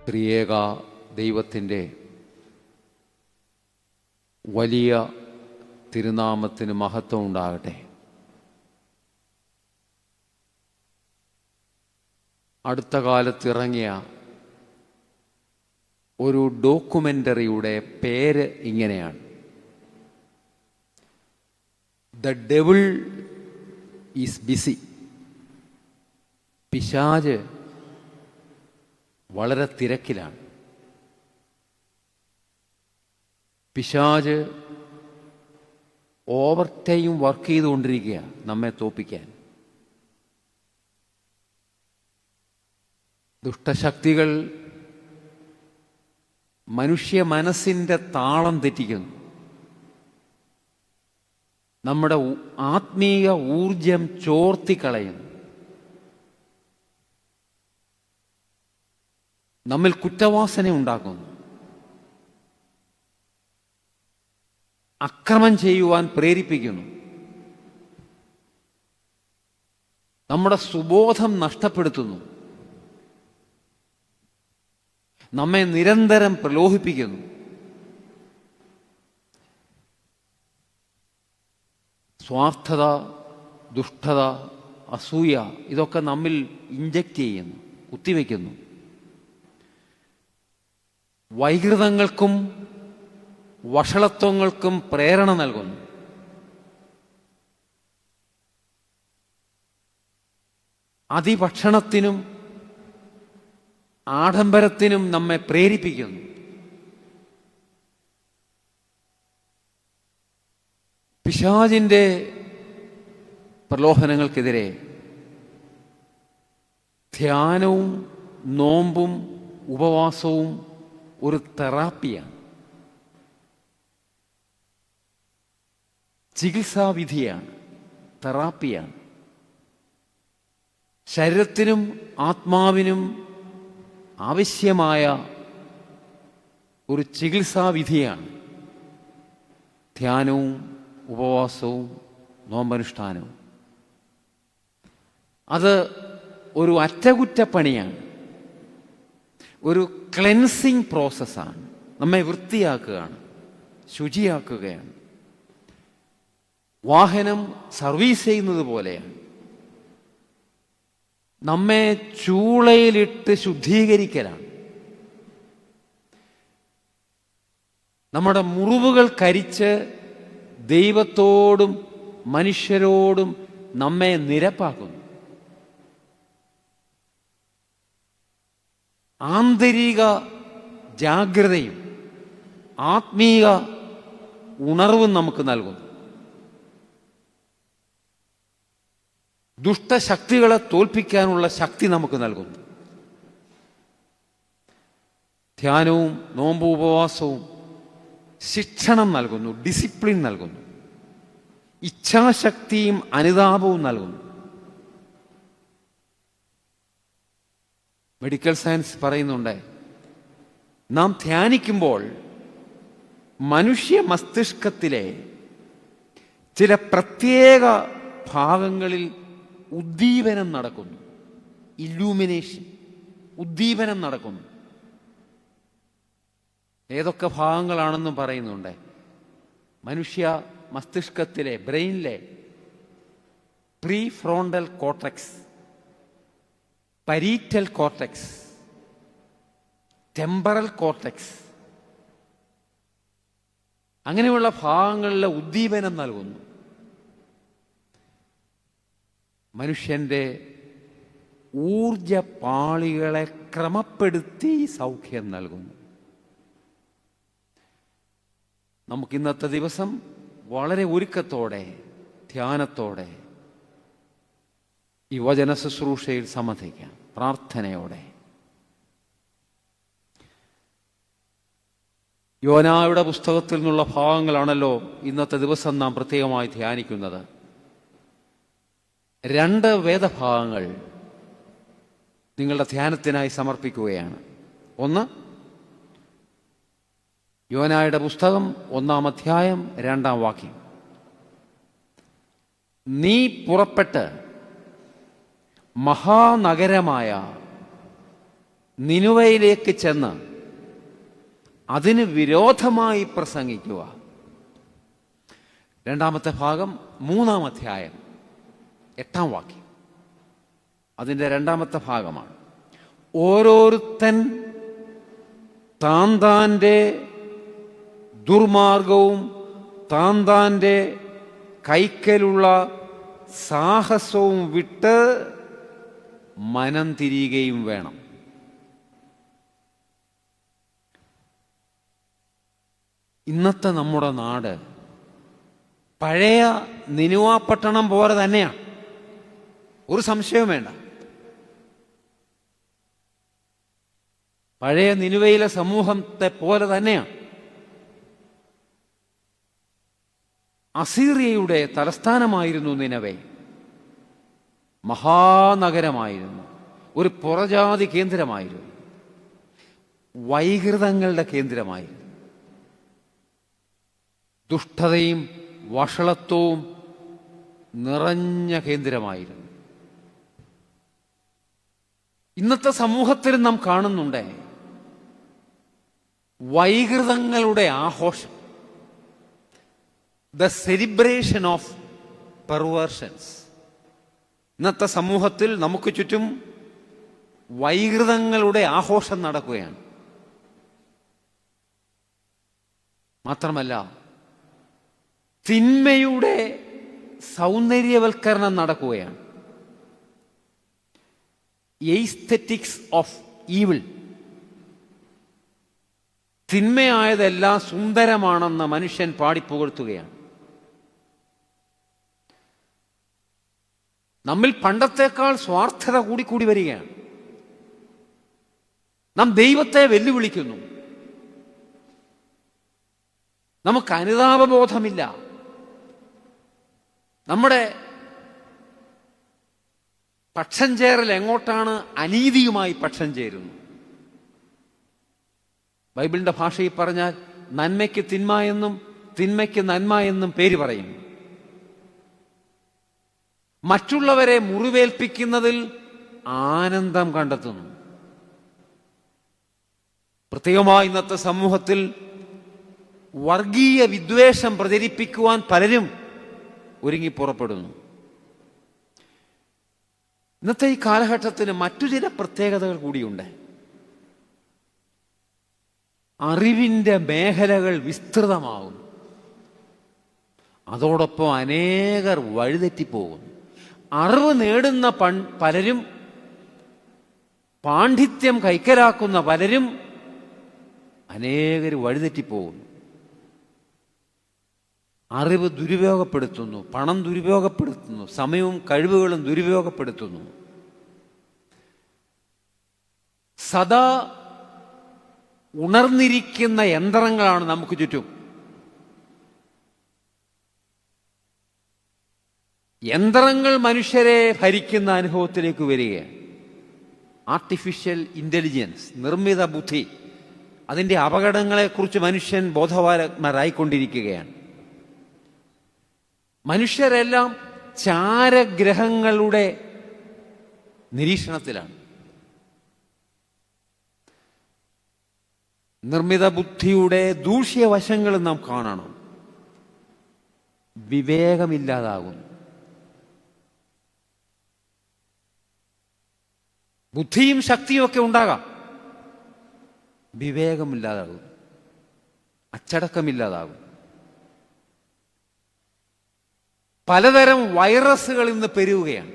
ത്രിയേക ദൈവത്തിൻ്റെ വലിയ തിരുനാമത്തിന് മഹത്വം ഉണ്ടാകട്ടെ. അടുത്ത കാലത്ത് ഇറങ്ങിയ ഒരു ഡോക്യുമെൻ്ററിയുടെ പേര് ഇങ്ങനെയാണ്: ദ ഡെവിൾ ഈസ് ബിസി. പിശാച് വളരെ തിരക്കിലാണ്. പിശാച് ഓവർ ടൈം വർക്ക് ചെയ്തുകൊണ്ടിരിക്കുക നമ്മെ തോൽപ്പിക്കാൻ. ദുഷ്ടശക്തികൾ മനുഷ്യ മനസ്സിൻ്റെ താളം തെറ്റിക്കുന്നു. നമ്മുടെ ആത്മീയ ഊർജം ചോർത്തിക്കളയുന്നു. നമ്മിൽ കുറ്റവാസന ഉണ്ടാക്കുന്നു. അക്രമം ചെയ്യുവാൻ പ്രേരിപ്പിക്കുന്നു. നമ്മുടെ സുബോധം നഷ്ടപ്പെടുത്തുന്നു. നമ്മെ നിരന്തരം പ്രലോഭിപ്പിക്കുന്നു. സ്വാർത്ഥത, ദുഷ്ടത, അസൂയ ഇതൊക്കെ നമ്മിൽ ഇഞ്ചക്റ്റ് ചെയ്യുന്നു, കുത്തിവെക്കുന്നു. വൈകൃതങ്ങൾക്കും വഷളത്വങ്ങൾക്കും പ്രേരണ നൽകുന്നു. അതിഭക്ഷണത്തിനും ആഡംബരത്തിനും നമ്മെ പ്രേരിപ്പിക്കുന്നു. പിശാചിൻ്റെ പ്രലോഭനങ്ങൾക്കെതിരെ ധ്യാനവും നോമ്പും ഉപവാസവും ഒരു തെറാപ്പിയാണ്, ചികിത്സാവിധിയാണ്, തെറാപ്പിയാണ്. ശരീരത്തിനും ആത്മാവിനും ആവശ്യമായ ഒരു ചികിത്സാവിധിയാണ് ധ്യാനവും ഉപവാസവും നോമ്പനുഷ്ഠാനവും. അത് ഒരു അറ്റകുറ്റപ്പണിയാണ്, ഒരു ക്ലെൻസിങ് പ്രോസസ്സാണ്. നമ്മെ വൃത്തിയാക്കുകയാണ്, ശുചിയാക്കുകയാണ്. വാഹനം സർവീസ് ചെയ്യുന്നത് പോലെയാണ്. നമ്മെ ചൂളയിലിട്ട് ശുദ്ധീകരിക്കലാണ്. നമ്മുടെ മുറിവുകൾ കരിച്ച് ദൈവത്തോടും മനുഷ്യരോടും നമ്മെ നിരപ്പാക്കുന്നു. ആന്തരിക ജാഗ്രതയും ആത്മീയ ഉണർവും നമുക്ക് നൽകുന്നു. ദുഷ്ടശക്തികളെ തോൽപ്പിക്കാനുള്ള ശക്തി നമുക്ക് നൽകുന്നു. ധ്യാനവും നോമ്പും ഉപവാസവും ശിക്ഷണം നൽകുന്നു, ഡിസിപ്ലിൻ നൽകുന്നു, ഇച്ഛാശക്തിയും അനുതാപവും നൽകുന്നു. മെഡിക്കൽ സയൻസ് പറയുന്നുണ്ട്, നാം ധ്യാനിക്കുമ്പോൾ മനുഷ്യ മസ്തിഷ്കത്തിലെ ചില പ്രത്യേക ഭാഗങ്ങളിൽ ഉദ്ദീപനം നടക്കുന്നു. ഇല്ലൂമിനേഷൻ, ഉദ്ദീപനം നടക്കുന്നു. ഏതൊക്കെ ഭാഗങ്ങളാണെന്നും പറയുന്നുണ്ട്. മനുഷ്യ മസ്തിഷ്കത്തിലെ, ബ്രെയിനിലെ prefrontal cortex, parietal cortex, temporal cortex, അങ്ങനെയുള്ള ഭാഗങ്ങളിലെ ഉദ്ദീപനം നൽകുന്നു. മനുഷ്യൻ്റെ ഊർജപാളികളെ ക്രമപ്പെടുത്തി സൗഖ്യം നൽകുന്നു. നമുക്കിന്നത്തെ ദിവസം വളരെ ഒരുക്കത്തോടെ, ധ്യാനത്തോടെ ഈ വചന ശുശ്രൂഷയിൽ സംബന്ധിക്കാം, പ്രാർത്ഥനയോടെ. യോനായുടെ പുസ്തകത്തിൽ നിന്നുള്ള ഭാഗങ്ങളാണല്ലോ ഇന്നത്തെ ദിവസം നാം പ്രത്യേകമായി ധ്യാനിക്കുന്നത്. 2 വേദഭാഗങ്ങൾ നിങ്ങളുടെ ധ്യാനത്തിനായി സമർപ്പിക്കുകയാണ്. ഒന്ന്, യോനായുടെ പുസ്തകം 1-ാം അധ്യായം 2-ാം വാക്യം. നീ പുറപ്പെട്ട് മഹാനഗരമായ നിനുവയിലേക്ക് ചെന്ന് അതിന് വിരോധമായി പ്രസംഗിക്കുക. രണ്ടാമത്തെ ഭാഗം 3-ാം അധ്യായം 8-ാം വാക്യം, അതിൻ്റെ രണ്ടാമത്തെ ഭാഗമാണ്. ഓരോരുത്തൻ താന്താൻ്റെ ദുർമാർഗവും താന്താൻ്റെ കൈക്കലുള്ള സാഹസവും വിട്ട് മനം തിരിയുകയും വേണം. ഇന്നത്തെ നമ്മുടെ നാട് പഴയ നിനുവ പട്ടണം പോലെ തന്നെയാണ്, ഒരു സംശയവും വേണ്ട. പഴയ നിനുവയിലെ സമൂഹത്തെ പോലെ തന്നെയാണ്. അസീറിയയുടെ തലസ്ഥാനമായിരുന്നു നിനവെ. മഹാനഗരമായിരുന്നു, ഒരു പുറജാതി കേന്ദ്രമായിരുന്നു, വൈകൃതങ്ങളുടെ കേന്ദ്രമായിരുന്നു, ദുഷ്ടതയും വഷളത്വവും നിറഞ്ഞ കേന്ദ്രമായിരുന്നു. ഇന്നത്തെ സമൂഹത്തിൽ നാം കാണുന്നുണ്ട് വൈകൃതങ്ങളുടെ ആഘോഷം, ദ സെലിബ്രേഷൻ ഓഫ് പെർവേർഷൻസ്. ഇന്നത്തെ സമൂഹത്തിൽ നമുക്ക് ചുറ്റും വൈകൃതങ്ങളുടെ ആഘോഷം നടക്കുകയാണ്. മാത്രമല്ല, തിന്മയുടെ സൗന്ദര്യവൽക്കരണം നടക്കുകയാണ്. Aesthetics of evil. തിന്മയായതെല്ലാം സുന്ദരമാണെന്ന് മനുഷ്യൻ പാടിപ്പുകഴ്ത്തുകയാണ്. നമ്മിൽ പണ്ടത്തേക്കാൾ സ്വാർത്ഥത കൂടിക്കൂടി വരികയാണ്. നാം ദൈവത്തെ വെല്ലുവിളിക്കുന്നു. നമുക്ക് അനുതാപബോധമില്ല. നമ്മുടെ പക്ഷം ചേരൽ എങ്ങോട്ടാണ്? അനീതിയുമായി പക്ഷം ചേരുന്നു. ബൈബിളിന്റെ ഭാഷയിൽ പറഞ്ഞാൽ നന്മയ്ക്ക് തിന്മ എന്നും തിന്മയ്ക്ക് നന്മ എന്നും പേര് പറയും. മറ്റുള്ളവരെ മുറിവേൽപ്പിക്കുന്നതിൽ ആനന്ദം കണ്ടെത്തുന്നു. പ്രത്യേകമായി ഇന്നത്തെ സമൂഹത്തിൽ വർഗീയ വിദ്വേഷം പ്രചരിപ്പിക്കുവാൻ പലരും ഒരുങ്ങി പുറപ്പെടുന്നു. ഇന്നത്തെ ഈ കാലഘട്ടത്തിന് മറ്റു ചില പ്രത്യേകതകൾ കൂടിയുണ്ട്. അറിവിൻ്റെ മേഖലകൾ വിസ്തൃതമാകുന്നു. അതോടൊപ്പം അനേകർ വഴിതെറ്റിപ്പോകുന്നു. അറിവ് നേടുന്ന പലരും, പാണ്ഡിത്യം കൈക്കലാക്കുന്ന പലരും, അനേകർ വഴിതെറ്റിപ്പോകുന്നു. അറിവ് ദുരുപയോഗപ്പെടുത്തുന്നു, പണം ദുരുപയോഗപ്പെടുത്തുന്നു, സമയവും കഴിവുകളും ദുരുപയോഗപ്പെടുത്തുന്നു. സദാ ഉണർന്നിരിക്കുന്ന യന്ത്രങ്ങളാണ് നമുക്ക് ചുറ്റും. യന്ത്രങ്ങൾ മനുഷ്യരെ ഭരിക്കുന്ന അനുഭവത്തിലേക്ക് വരികയാണ്. ആർട്ടിഫിഷ്യൽ ഇന്റലിജൻസ്, നിർമ്മിത ബുദ്ധി, അതിൻ്റെ അപകടങ്ങളെക്കുറിച്ച് മനുഷ്യൻ ബോധവാന്മാരായിക്കൊണ്ടിരിക്കുകയാണ്. മനുഷ്യരെല്ലാം ചാരഗ്രഹങ്ങളുടെ നിരീക്ഷണത്തിലാണ്. നിർമ്മിത ബുദ്ധിയുടെ ദൂഷ്യവശങ്ങൾ നാം കാണണം. വിവേകമില്ലാതാകുന്നു. ബുദ്ധിയും ശക്തിയും ഒക്കെ ഉണ്ടാകാം, വിവേകമില്ലാതാകും, അച്ചടക്കമില്ലാതാകും. പലതരം വൈറസുകൾ ഇന്ന് പെരുകുകയാണ്.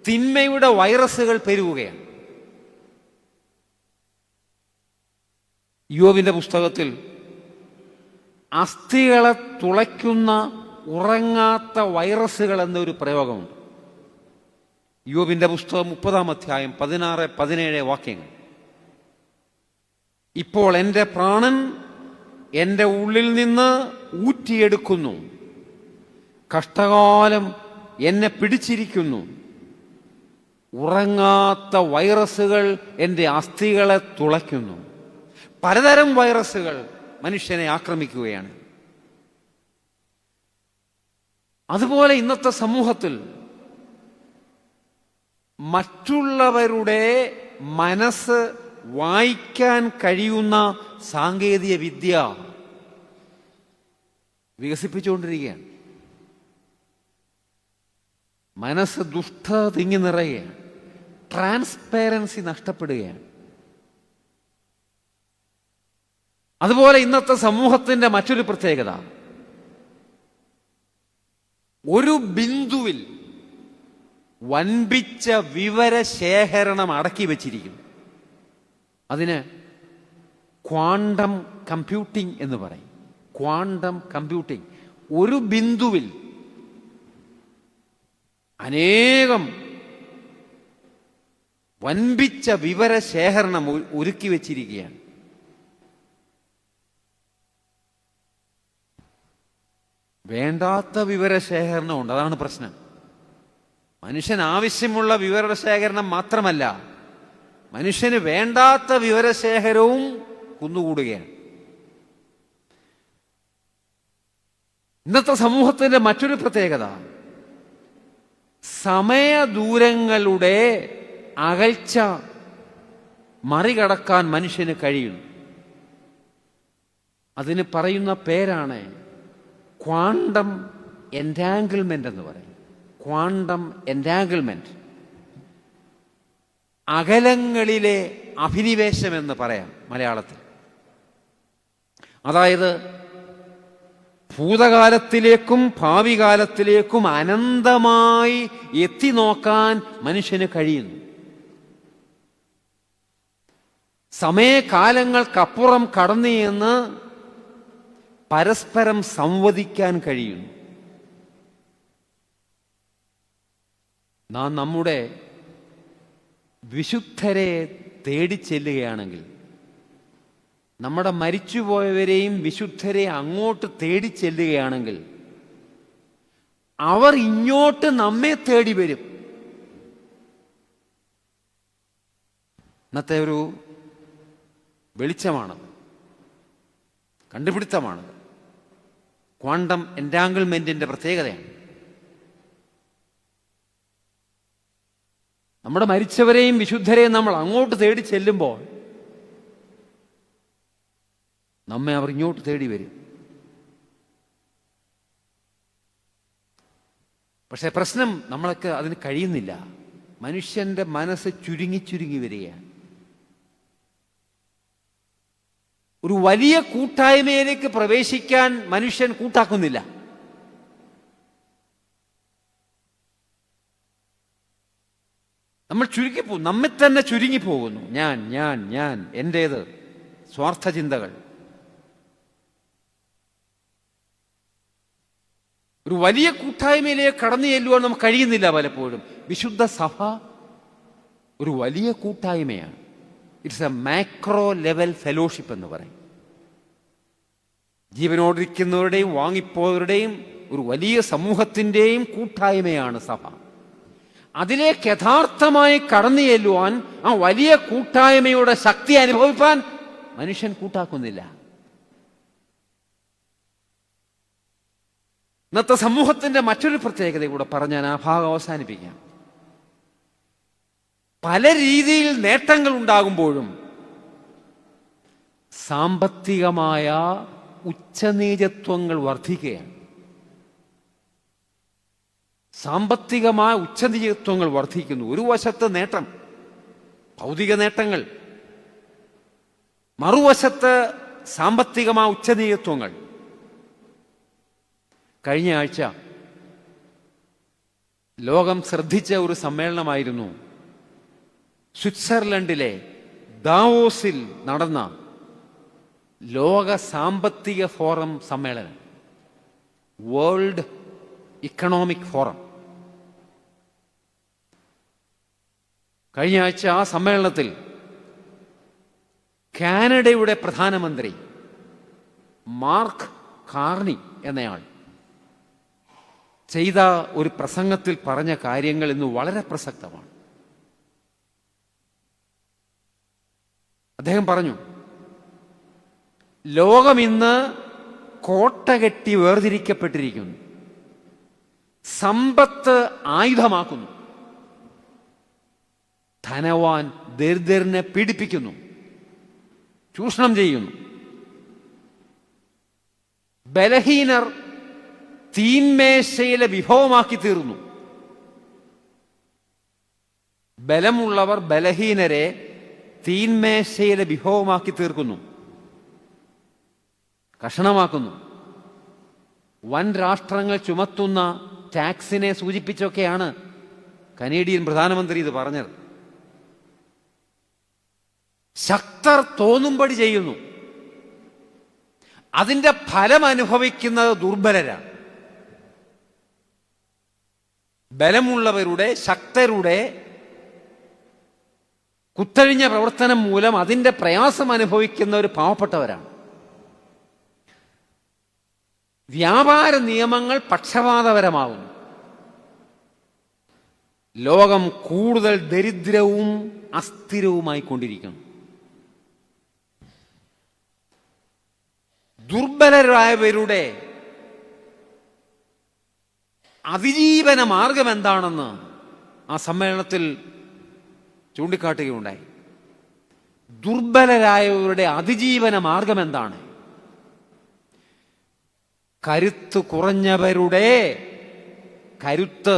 തിന്മയുടെ വൈറസുകൾ പെരുകുകയാണ്. യോബിന്റെ പുസ്തകത്തിൽ അസ്ഥികളെ തുളയ്ക്കുന്ന ഉറങ്ങാത്ത വൈറസുകൾ എന്നൊരു പ്രയോഗമുണ്ട്. യോബിന്റെ പുസ്തകം 30-ാം അധ്യായം 16-17 വാക്യങ്ങൾ. ഇപ്പോൾ എൻ്റെ പ്രാണൻ എൻ്റെ ഉള്ളിൽ നിന്ന് ഊറ്റിയെടുക്കുന്നു. കഷ്ടകാലം എന്നെ പിടിച്ചിരിക്കുന്നു. ഉറങ്ങാത്ത വൈറസുകൾ എൻ്റെ അസ്ഥികളെ തുളയ്ക്കുന്നു. പലതരം വൈറസുകൾ മനുഷ്യനെ ആക്രമിക്കുകയാണ്. അതുപോലെ ഇന്നത്തെ സമൂഹത്തിൽ മറ്റുള്ളവരുടെ മനസ്സ് വായിക്കാൻ കഴിയുന്ന സാങ്കേതിക വിദ്യ വികസിപ്പിച്ചുകൊണ്ടിരിക്കുകയാണ്. മനസ്സ് ദുഷ്ടത തിങ്ങി നിറയുകയാണ്. ട്രാൻസ്പെറൻസി നഷ്ടപ്പെടുകയാണ്. അതുപോലെ ഇന്നത്തെ സമൂഹത്തിന്റെ മറ്റൊരു പ്രത്യേകത, ഒരു ബിന്ദുവിൽ വൻപിച്ച വിവരശേഖരണം അടക്കി വച്ചിരിക്കുന്നു. അതിന് ക്വാണ്ടം കമ്പ്യൂട്ടിംഗ് എന്ന് പറയും. Quantum computing. ഒരു ബിന്ദുവിൽ അനേകം വൻപിച്ച വിവരശേഖരണം ഒരുക്കി വച്ചിരിക്കുകയാണ്. വേണ്ടാത്ത വിവരശേഖരണമുണ്ട്. അതാണ് പ്രശ്നം. മനുഷ്യന് ആവശ്യമുള്ള വിവരശേഖരണം മാത്രമല്ല, മനുഷ്യന് വേണ്ടാത്ത വിവരശേഖരവും കുന്നുകൂടുകയാണ്. ഇന്നത്തെ സമൂഹത്തിന്റെ മറ്റൊരു പ്രത്യേകത, സമയദൂരങ്ങളുടെ അകൽച്ച മറികടക്കാൻ മനുഷ്യന് കഴിയുന്നു. അതിന് പറയുന്ന പേരാണ് ക്വാണ്ടം എൻറ്റാങ്കിൾമെന്റ് എന്ന് പറയും. ക്വാണ്ടം എൻറ്റാങ്കിൾമെന്റ്, അകലങ്ങളിലെ അഭിനിവേശം എന്ന് പറയാം മലയാളത്തിൽ. അതായത് ഭൂതകാലത്തിലേക്കും ഭാവി കാലത്തിലേക്കും അനന്തമായി എത്തി നോക്കാൻ മനുഷ്യന് കഴിയുന്നു. സമയകാലങ്ങൾക്കപ്പുറം കടന്നു എന്ന് പരസ്പരം സംവദിക്കാൻ കഴിയുന്നു. നാം നമ്മുടെ വിശുദ്ധരെ തേടിച്ചെല്ലുകയാണെങ്കിൽ, നമ്മുടെ മരിച്ചുപോയവരെയും വിശുദ്ധരെ അങ്ങോട്ട് തേടിച്ചെല്ലുകയാണെങ്കിൽ, അവർ ഇങ്ങോട്ട് നമ്മെ തേടി വരും. ഇന്നത്തെ ഒരു വെളിച്ചമാണ്, കണ്ടുപിടുത്തമാണ്. ക്വാണ്ടം എൻറ്റാങ്കിൾമെന്റിന്റെ പ്രത്യേകതയാണ്. നമ്മുടെ മരിച്ചവരെയും വിശുദ്ധരെയും നമ്മൾ അങ്ങോട്ട് തേടി ചെല്ലുമ്പോൾ നമ്മെ അവർ ഇങ്ങോട്ട് തേടി വരും. പക്ഷെ പ്രശ്നം, നമ്മളൊക്കെ അതിന് കഴിയുന്നില്ല. മനുഷ്യന്റെ മനസ്സ് ചുരുങ്ങി ചുരുങ്ങി വരികയാണ്. ഒരു വലിയ കൂട്ടായ്മയിലേക്ക് പ്രവേശിക്കാൻ മനുഷ്യൻ കൂട്ടാക്കുന്നില്ല. നമ്മൾ ചുരുങ്ങിപ്പോകും, നമ്മെ തന്നെ ചുരുങ്ങിപ്പോകുന്നു. ഞാൻ ഞാൻ ഞാൻ എൻ്റേത്, സ്വാർത്ഥ ചിന്തകൾ. ഒരു വലിയ കൂട്ടായ്മയിലേക്ക് കടന്നു ചെല്ലുവാൻ നമുക്ക് കഴിയുന്നില്ല പലപ്പോഴും. വിശുദ്ധ സഭ ഒരു വലിയ കൂട്ടായ്മയാണ്. It's A macro level fellowship എന്ന് പറയും. ജീവനോടിരിക്കുന്നവരുടെയും വാങ്ങിപ്പോയവരുടെയും ഒരു വലിയ സമൂഹത്തിൻ്റെയും കൂട്ടായ്മയാണ് സഭ. അതിലേക്ക് യഥാർത്ഥമായി കടന്നു ചെല്ലുവാൻ, ആ വലിയ കൂട്ടായ്മയുടെ ശക്തി അനുഭവിപ്പാൻ മനുഷ്യൻ കൂട്ടാക്കുന്നില്ല. ഇന്നത്തെ സമൂഹത്തിന്റെ മറ്റൊരു പ്രത്യേകത കൂടെ പറഞ്ഞ് ഞാൻ ആ ഭാഗം അവസാനിപ്പിക്കാം. പല രീതിയിൽ നേട്ടങ്ങൾ ഉണ്ടാകുമ്പോഴും സാമ്പത്തികമായ ഉച്ചനീചത്വങ്ങൾ വർദ്ധിക്കുകയാണ്. സാമ്പത്തികമായ ഉച്ചനീചത്വങ്ങൾ വർദ്ധിക്കുന്നു. ഒരു വശത്ത് നേട്ടം, ഭൗതിക നേട്ടങ്ങൾ, മറുവശത്ത് സാമ്പത്തികമായ ഉച്ചനീചത്വങ്ങൾ. കഴിഞ്ഞ ആഴ്ച ലോകം ശ്രദ്ധിച്ച ഒരു സമ്മേളനമായിരുന്നു സ്വിറ്റ്സർലൻഡിലെ ദാവോസിൽ നടന്ന ലോക സാമ്പത്തിക ഫോറം സമ്മേളനം, വേൾഡ് ഇക്കണോമിക് ഫോറം. കഴിഞ്ഞ ആഴ്ച ആ സമ്മേളനത്തിൽ കാനഡയുടെ പ്രധാനമന്ത്രി മാർക്ക് കാർണി എന്നയാൾ ചെയ്ത ഒരു പ്രസംഗത്തിൽ പറഞ്ഞ കാര്യങ്ങൾ ഇന്ന് വളരെ പ്രസക്തമാണ്. അദ്ദേഹം പറഞ്ഞു, ലോകം ഇന്ന് കോട്ട കെട്ടി വേർതിരിക്കപ്പെട്ടിരിക്കുന്നു. സമ്പത്ത് ആയുധമാക്കുന്നു. ധനവാൻ ദരിദ്രനെ പീഡിപ്പിക്കുന്നു. ചൂഷണം ചെയ്യുന്നു. ബലഹീനർ തീന്മേശയിലെ വിഭവമാക്കി തീർന്നു. ബലമുള്ളവർ ബലഹീനരെ തീന്മേശയിലെ വിഭവമാക്കി തീർക്കുന്നു, കഷണമാക്കുന്നു. വൻ രാഷ്ട്രങ്ങൾ ചുമത്തുന്ന ടാക്സിനെ സൂചിപ്പിച്ചൊക്കെയാണ് കനേഡിയൻ പ്രധാനമന്ത്രി ഇത് പറഞ്ഞത്. ശക്തർ തോന്നുംപടി ചെയ്യുന്നു, അതിന്റെ ഫലം അനുഭവിക്കുന്നത് ദുർബലരാണ്. ബലമുള്ളവരുടെ, ശക്തരുടെ കുത്തഴിഞ്ഞ പ്രവർത്തനം മൂലം അതിന്റെ പ്രയാസം അനുഭവിക്കുന്നവർ പാവപ്പെട്ടവരാണ്. വ്യാപാര നിയമങ്ങൾ പക്ഷപാതപരമാകുന്നു. ലോകം കൂടുതൽ ദരിദ്രവും അസ്ഥിരവുമായി കൊണ്ടിരിക്കുന്നു. ദുർബലരായവരുടെ അതിജീവന മാർഗം എന്താണെന്ന് ആ സമ്മേളനത്തിൽ ചൂണ്ടിക്കാട്ടുകയുണ്ടായി. ദുർബലരായവരുടെ അതിജീവന മാർഗം എന്താണ്? കരുത്ത് കുറഞ്ഞവരുടെ കരുത്ത്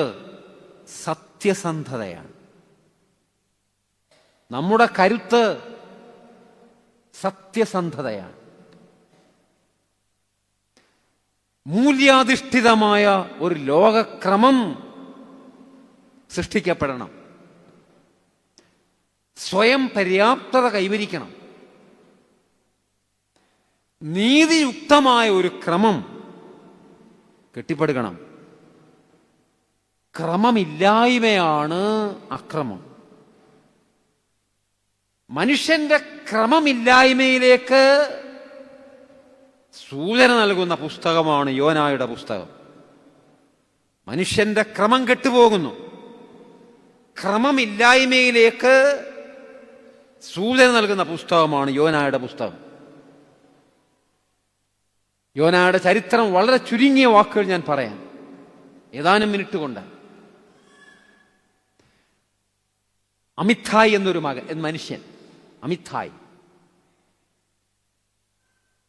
സത്യസന്ധതയാണ്. നമ്മുടെ കരുത്ത് സത്യസന്ധതയാണ്. മൂല്യാധിഷ്ഠിതമായ ഒരു ലോകക്രമം സൃഷ്ടിക്കപ്പെടണം. സ്വയം പര്യാപ്തത കൈവരിക്കണം. നീതിയുക്തമായ ഒരു ക്രമം കെട്ടിപ്പടുക്കണം. ക്രമമില്ലായ്മയാണ് അക്രമം. മനുഷ്യന്റെ ക്രമമില്ലായ്മയിലേക്ക് സൂചന നൽകുന്ന പുസ്തകമാണ് യോനായുടെ പുസ്തകം. മനുഷ്യന്റെ ക്രമം കെട്ടുപോകുന്നു. ക്രമമില്ലായ്മയിലേക്ക് സൂചന നൽകുന്ന പുസ്തകമാണ് യോനായുടെ പുസ്തകം. യോനായുടെ ചരിത്രം വളരെ ചുരുങ്ങിയ വാക്കുകൾ ഞാൻ പറയാം, ഏതാനും മിനിറ്റ് കൊണ്ട്. അമിത്തായ് എന്നൊരു മനുഷ്യൻ, അമിത്തായ്.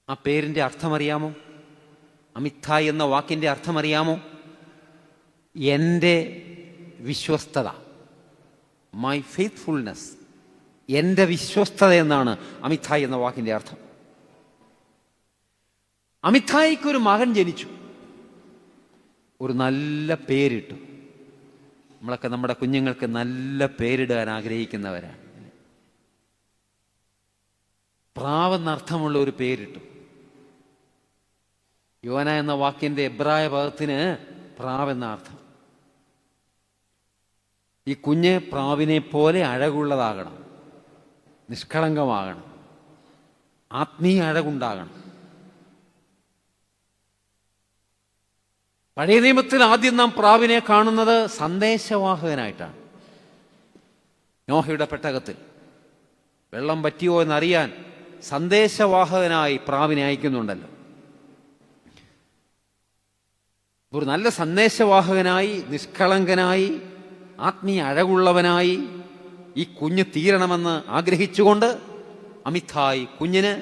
ആ പേരിന്റെ അർത്ഥമറിയാമോ? അമിത്തായ് എന്ന വാക്കിന്റെ അർത്ഥമറിയാമോ? എൻ്റെ വിശ്വസ്തത, മൈ ഫെയ്ത്ത്ഫുൾനെസ്. എൻ്റെ വിശ്വസ്തത എന്നാണ് അമിത്തായ് എന്ന വാക്കിന്റെ അർത്ഥം. അമിത്തായിക്കൊരു മകൻ ജനിച്ചു. ഒരു നല്ല പേരിട്ടു. നമ്മളൊക്കെ നമ്മുടെ കുഞ്ഞുങ്ങൾക്ക് നല്ല പേരിടാൻ ആഗ്രഹിക്കുന്നവരാണ്. പ്രാവെന്നർത്ഥമുള്ള ഒരു പേരിട്ടു. യോന എന്ന വാക്കിന്റെ എബ്രായ പദത്തിന് പ്രാവെന്ന അർത്ഥം. ഈ കുഞ്ഞ് പ്രാവിനെ പോലെ അഴകുള്ളതാകണം, നിഷ്കളങ്കമാകണം, ആത്മീയ അഴകുണ്ടാകണം. പഴയ നിയമത്തിൽ ആദ്യം നാം പ്രാവിനെ കാണുന്നത് സന്ദേശവാഹകനായിട്ടാണ്. നോഹയുടെ പെട്ടകത്തിൽ വെള്ളം പറ്റിയോ എന്നറിയാൻ സന്ദേശവാഹകനായി പ്രാവിനെ അയക്കുന്നുണ്ടല്ലോ. ഒരു നല്ല സന്ദേശവാഹകനായി, നിഷ്കളങ്കനായി, ആത്മീയ അഴകുള്ളവനായി ഈ കുഞ്ഞ് തീരണമെന്ന് ആഗ്രഹിച്ചുകൊണ്ട് അമിത്തായ് കുഞ്ഞിന്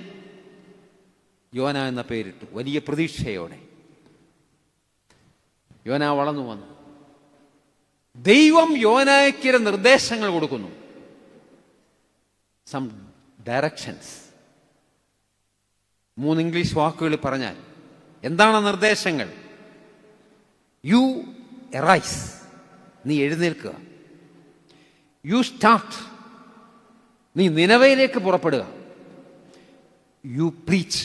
യോന എന്ന പേരിട്ടു. വലിയ പ്രതീക്ഷയോടെ യോന വളർന്നു വന്നു. ദൈവം യോനായ്ക്ക് നിർദ്ദേശങ്ങൾ കൊടുക്കുന്നു, സം ഡയറക്ഷൻസ്. 3 ഇംഗ്ലീഷ് വാക്കുകൾ പറഞ്ഞാൽ എന്താണ് നിർദ്ദേശങ്ങൾ? യു എറൈസ്, നീ എഴുന്നേൽക്കുക. യു സ്റ്റാർട്ട്, നീ നിനവയിലേക്ക് പുറപ്പെടുക. യു പ്രീച്ച്,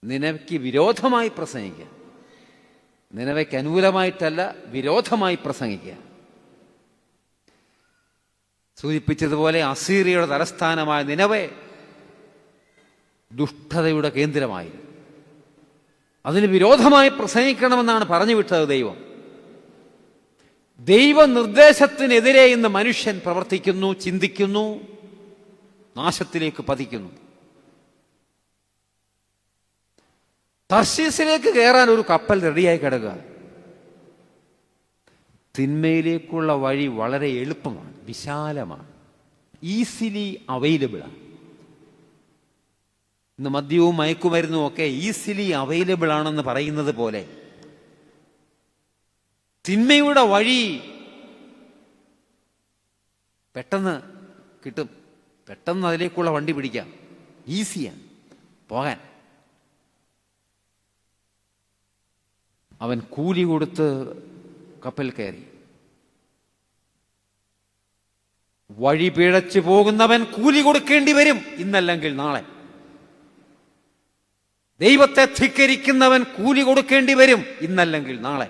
നിനവയ്ക്ക് വിരോധമായി പ്രസംഗിക്കുക. നിനവയ്ക്ക് അനുകൂലമായിട്ടല്ല, വിരോധമായി പ്രസംഗിക്കുക. സൂചിപ്പിച്ചതുപോലെ അസീറിയയുടെ തലസ്ഥാനമായ നിനവെ ദുഷ്ടതയുടെ കേന്ദ്രമായിരുന്നു. അതിന് വിരോധമായി പ്രസംഗിക്കണമെന്നാണ് പറഞ്ഞു വിട്ടത് ദൈവം. ദൈവനിർദ്ദേശത്തിനെതിരെ ഇന്ന് മനുഷ്യൻ പ്രവർത്തിക്കുന്നു, ചിന്തിക്കുന്നു, നാശത്തിലേക്ക് പതിക്കുന്നു. തർശീസിലേക്ക് കയറാൻ ഒരു കപ്പൽ റെഡിയായി കിടക്കുക. തിന്മയിലേക്കുള്ള വഴി വളരെ എളുപ്പമാണ്, വിശാലമാണ്, ഈസിലി അവൈലബിളാണ്. ഇന്ന് മദ്യവും മയക്കുമരുന്നും ഒക്കെ ഈസിലി അവൈലബിൾ ആണെന്ന് പറയുന്നത് പോലെ തിന്മയുടെ വഴി പെട്ടെന്ന് കിട്ടും, പെട്ടെന്ന് അതിലേക്കുള്ള വണ്ടി പിടിക്കാം, ഈസിയാണ് പോകാൻ. അവൻ കൂലി കൊടുത്ത് കപ്പൽ കയറി. വഴി പിഴച്ചു പോകുന്നവൻ കൂലി കൊടുക്കേണ്ടി വരും, ഇന്നല്ലെങ്കിൽ നാളെ. ദൈവത്തെ ധിക്കരിക്കുന്നവൻ കൂലി കൊടുക്കേണ്ടി വരും, ഇന്നല്ലെങ്കിൽ നാളെ.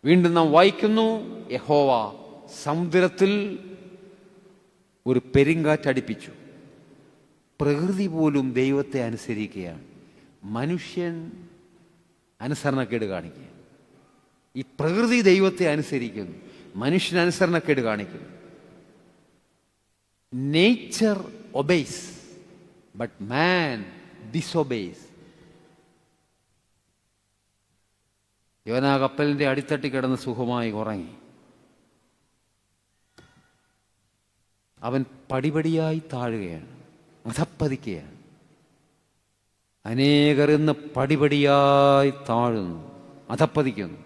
വീണ്ടും നാം വായിക്കുന്നു, യഹോവ സമുദ്രത്തിൽ ഒരു പെരുങ്കാറ്റടിപ്പിച്ചു. പ്രകൃതി പോലും ദൈവത്തെ അനുസരിക്കുകയാണ്, മനുഷ്യൻ അനുസരണക്കേട് കാണിക്കുക. ഈ പ്രകൃതി ദൈവത്തെ അനുസരിക്കുന്നു, മനുഷ്യൻ അനുസരണക്കേട് കാണിക്കുന്നു. Nature obeys but man disobeys. യോനാ കപ്പലിന്റെ അടിത്തട്ടി കിടന്ന് സുഖമായി ഉറങ്ങി. അവൻ പടിപടിയായി താഴുകയാണ്, അധപ്പതിക്കുകയാണ്. അനേകർ ഇന്ന് പടിപടിയായി താഴുന്നു, അധപ്പതിക്കുന്നു.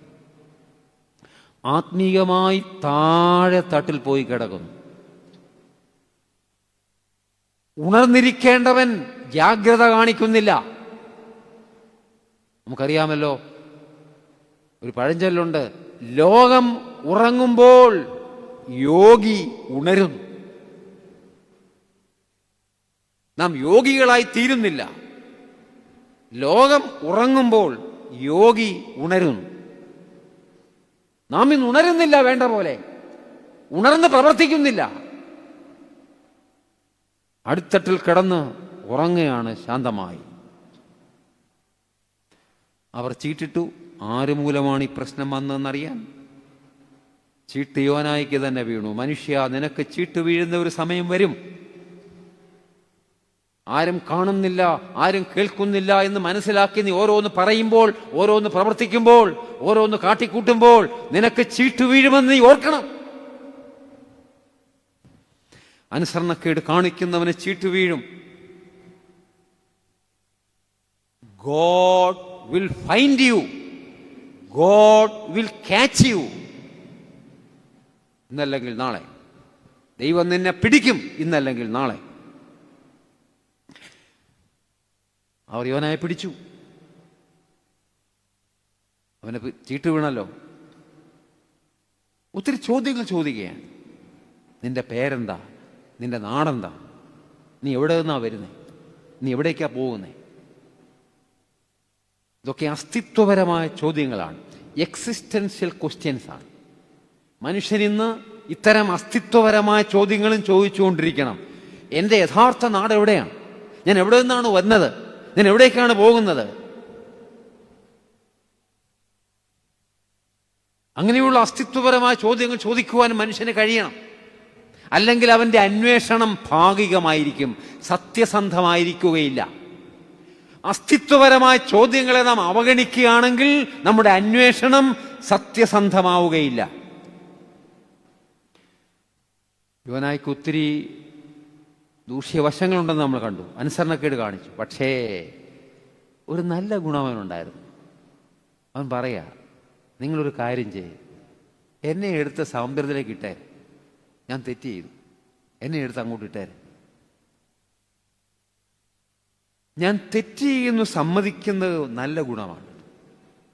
ആത്മീയമായി താഴെ തട്ടിൽ പോയി കിടക്കുന്നു. ഉണർന്നിരിക്കേണ്ടവൻ ജാഗ്രത കാണിക്കുന്നില്ല. നമുക്കറിയാമല്ലോ, ഒരു പഴഞ്ചൊല്ലുണ്ട്, ലോകം ഉറങ്ങുമ്പോൾ യോഗി ഉണരുന്നു. നാം യോഗികളായി തീരുന്നില്ല. ലോകം ഉറങ്ങുമ്പോൾ യോഗി ഉണരുന്നു. നാം ഇന്ന് ഉണരുന്നില്ല, വേണ്ട പോലെ ഉണർന്ന് പ്രവർത്തിക്കുന്നില്ല. അടിത്തട്ടിൽ കിടന്ന് ഉറങ്ങുകയാണ് ശാന്തമായി. അവർ ചീട്ടിട്ടു. ആര് മൂലമാണ് ഈ പ്രശ്നം വന്നതെന്നറിയാൻ? ചീട്ട് യോനായ്ക്ക് തന്നെ വീണു. മനുഷ്യ, നിനക്ക് ചീട്ട് വീഴുന്ന ഒരു സമയം വരും. ആരും കാണുന്നില്ല, ആരും കേൾക്കുന്നില്ല എന്ന് മനസ്സിലാക്കി നീ ഓരോന്ന് പറയുമ്പോൾ, ഓരോന്ന് പ്രവർത്തിക്കുമ്പോൾ, ഓരോന്ന് കാട്ടിക്കൂട്ടുമ്പോൾ നിനക്ക് ചീട്ട് വീഴുമെന്ന് നീ ഓർക്കണം. അനുസരണക്കേട് കാണിക്കുന്നവന് ചീട്ട് വീഴും. God will find you. God will catch you. ഇന്നല്ലെങ്കിൽ നാളെ ദൈവം നിന്നെ പിടിക്കും, ഇന്നല്ലെങ്കിൽ നാളെ. അവർ യോനായെ പിടിച്ചു. അവനെ ചീട്ട് വീണല്ലോ. ഒത്തിരി ചോദ്യങ്ങൾ ചോദിക്കുകയാണ്. നിന്റെ പേരെന്താ? നിന്റെ നാടെന്താ? നീ എവിടെ നിന്നാ വരുന്നേ? നീ എവിടേക്കാ പോകുന്നേ? ഇതൊക്കെ അസ്തിത്വപരമായ ചോദ്യങ്ങളാണ്, എക്സിസ്റ്റൻഷ്യൽ ക്വസ്റ്റ്യൻസ് ആണ്. മനുഷ്യനിന്ന് ഇത്തരം അസ്തിത്വപരമായ ചോദ്യങ്ങളും ചോദിച്ചുകൊണ്ടിരിക്കണം. എൻ്റെ യഥാർത്ഥ നാട് എവിടെയാണ്? ഞാൻ എവിടെ നിന്നാണ് വന്നത്? ഞാൻ എവിടേക്കാണ് പോകുന്നത്? അങ്ങനെയുള്ള അസ്തിത്വപരമായ ചോദ്യങ്ങൾ ചോദിക്കുവാൻ മനുഷ്യന് കഴിയണം. അല്ലെങ്കിൽ അവൻ്റെ അന്വേഷണം ഭാഗികമായിരിക്കും, സത്യസന്ധമായിരിക്കുകയില്ല. അസ്തിത്വപരമായ ചോദ്യങ്ങളെ നാം അവഗണിക്കുകയാണെങ്കിൽ നമ്മുടെ അന്വേഷണം സത്യസന്ധമാവുകയില്ല. യോനായ്ക്ക് ഒത്തിരി ദൂഷ്യവശങ്ങളുണ്ടെന്ന് നമ്മൾ കണ്ടു. അനുസരണക്കേട് കാണിച്ചു. പക്ഷേ ഒരു നല്ല ഗുണം അവനുണ്ടായിരുന്നു. അവൻ പറയാ, നിങ്ങളൊരു കാര്യം ചെയ്യും, എന്നെ എടുത്ത് സമുദ്രത്തിലേക്ക് ഇട്ടേര്. ഞാൻ തെറ്റ് ചെയ്തു, എന്നെ എടുത്ത് അങ്ങോട്ട് ഇട്ടേര്. ഞാൻ തെറ്റ് ചെയ്യുന്നു സമ്മതിക്കുന്നത് നല്ല ഗുണമാണ്.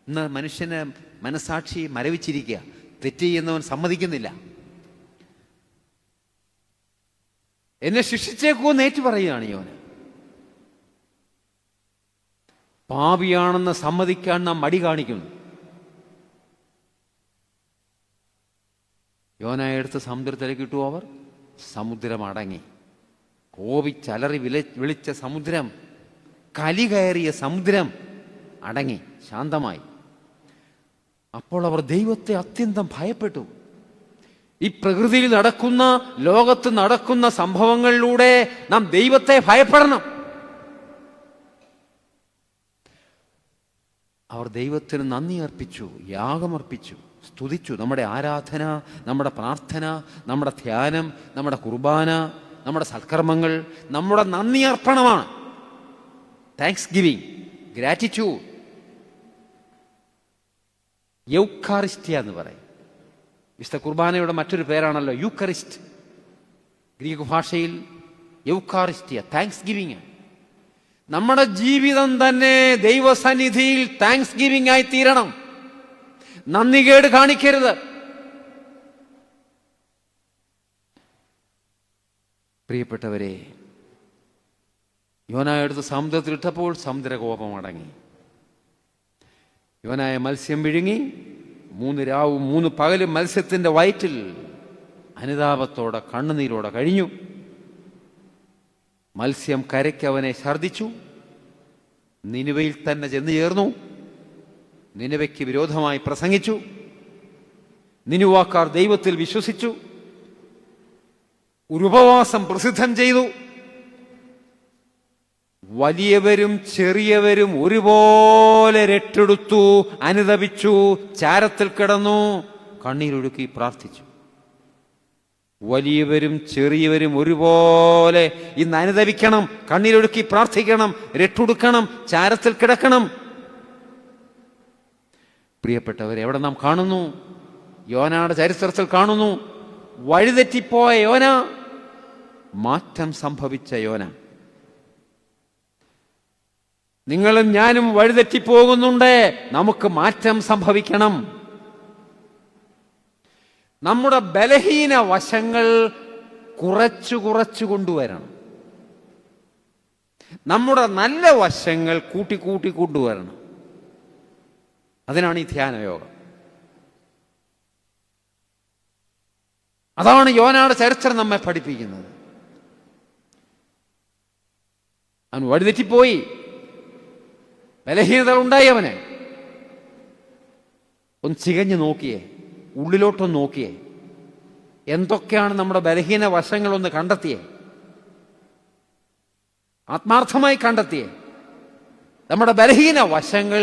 ഇന്ന് മനുഷ്യന് മനസാക്ഷി മരവിച്ചിരിക്കുക. തെറ്റ് ചെയ്യുന്നവൻ സമ്മതിക്കുന്നില്ല. എന്നെ ശിക്ഷിച്ചേക്കുമെന്ന് ഏറ്റു പറയുകയാണ് യോന. പാപിയാണെന്ന് സമ്മതിക്കാൻ നാം മടി കാണിക്കുന്നു. യോനായെ എടുത്ത് സമുദ്രത്തിലേക്ക് ഇട്ടു. അവർ സമുദ്രം അടങ്ങി. കോപിച്ചലറി വിളിച്ച സമുദ്രം, കലി കയറിയ സമുദ്രം അടങ്ങി, ശാന്തമായി. അപ്പോൾ അവർ ദൈവത്തെ അത്യന്തം ഭയപ്പെട്ടു. ഈ പ്രകൃതിയിൽ നടക്കുന്ന, ലോകത്ത് നടക്കുന്ന സംഭവങ്ങളിലൂടെ നാം ദൈവത്തെ ഭയപ്പെടണം. അവർ ദൈവത്തിന് നന്ദി അർപ്പിച്ചു, യാഗമർപ്പിച്ചു, സ്തുതിച്ചു. നമ്മുടെ ആരാധന, നമ്മുടെ പ്രാർത്ഥന, നമ്മുടെ ധ്യാനം, നമ്മുടെ കുർബാന, നമ്മുടെ സൽക്കർമ്മങ്ങൾ നമ്മുടെ നന്ദി അർപ്പണമാണ്. Thanksgiving, gratitude. യൗക്കാറിസ്റ്റിയ എന്ന് പറയും. വിശുദ്ധ കുർബാനയുടെ മറ്റൊരു പേരാണല്ലോ യൂക്കറിസ്റ്റ്. ഗ്രീക്ക് ഭാഷയിൽ യൗക്കാറിസ്റ്റിയ താങ്ക്സ് ഗിവിങ്. നമ്മുടെ ജീവിതം തന്നെ ദൈവസന്നിധിയിൽ താങ്ക്സ് ഗിവിങ് ആയി തീരണം. നന്ദികേട് കാണിക്കരുത്. പ്രിയപ്പെട്ടവരെ, യോനായ എടുത്ത് സമുദ്രത്തിലിട്ടപ്പോൾ സമുദ്രകോപം അടങ്ങി. യോനായ മത്സ്യം വിഴുങ്ങി 3 രാവും 3 പകലും മത്സ്യത്തിന്റെ വയറ്റിൽ അനുതാപത്തോടെ കണ്ണുനീരോടെ കഴിഞ്ഞു. മത്സ്യം കരയ്ക്ക് അവനെ ഛർദിച്ചു. നിനിവയിൽ തന്നെ ചെന്നു ചേർന്നു. നിനിവയ്ക്ക് വിരോധമായി പ്രസംഗിച്ചു. നിനുവാക്കാർ ദൈവത്തിൽ വിശ്വസിച്ചു. ഒരു ഉപവാസം പ്രസിദ്ധം ചെയ്തു. വലിയവരും ചെറിയവരും ഒരുപോലെ രട്ടെടുത്തു, അനുതപിച്ചു, ചാരത്തിൽ കിടന്നു, കണ്ണീരൊഴുക്കി പ്രാർത്ഥിച്ചു. വലിയവരും ചെറിയവരും ഒരുപോലെ ഇന്ന് അനുതപിക്കണം, കണ്ണീരൊഴുക്കി പ്രാർത്ഥിക്കണം, രട്ടുടുക്കണം, ചാരത്തിൽ കിടക്കണം. പ്രിയപ്പെട്ടവരെ, എവിടെ നാം കാണുന്നു? യോനയുടെ ചരിത്രത്തിൽ കാണുന്നു. വഴിതെറ്റിപ്പോയ യോന, മാറ്റം സംഭവിച്ച യോന. നിങ്ങളും ഞാനും വഴിതെറ്റിപ്പോകുന്നുണ്ട്. നമുക്ക് മാറ്റം സംഭവിക്കണം. നമ്മുടെ ബലഹീന വശങ്ങൾ കുറച്ചു കുറച്ചു കൊണ്ടുവരണം. നമ്മുടെ നല്ല വശങ്ങൾ കൂട്ടി കൊണ്ടുവരണം. അതിനാണ് ഈ ധ്യാനയോഗം. അതാണ് യോനയുടെ ചരിത്രം നമ്മെ പഠിപ്പിക്കുന്നത്. അവൻ വഴിതെറ്റിപ്പോയി. ബലഹീനതകൾ ഉണ്ടായി. അവന് ഒന്ന് ചികഞ്ഞു നോക്കിയേ, ഉള്ളിലോട്ടൊന്ന് നോക്കിയേ. എന്തൊക്കെയാണ് നമ്മുടെ ബലഹീന വശങ്ങളൊന്ന് കണ്ടെത്തിയേ, ആത്മാർത്ഥമായി കണ്ടെത്തിയേ. നമ്മുടെ ബലഹീന വശങ്ങൾ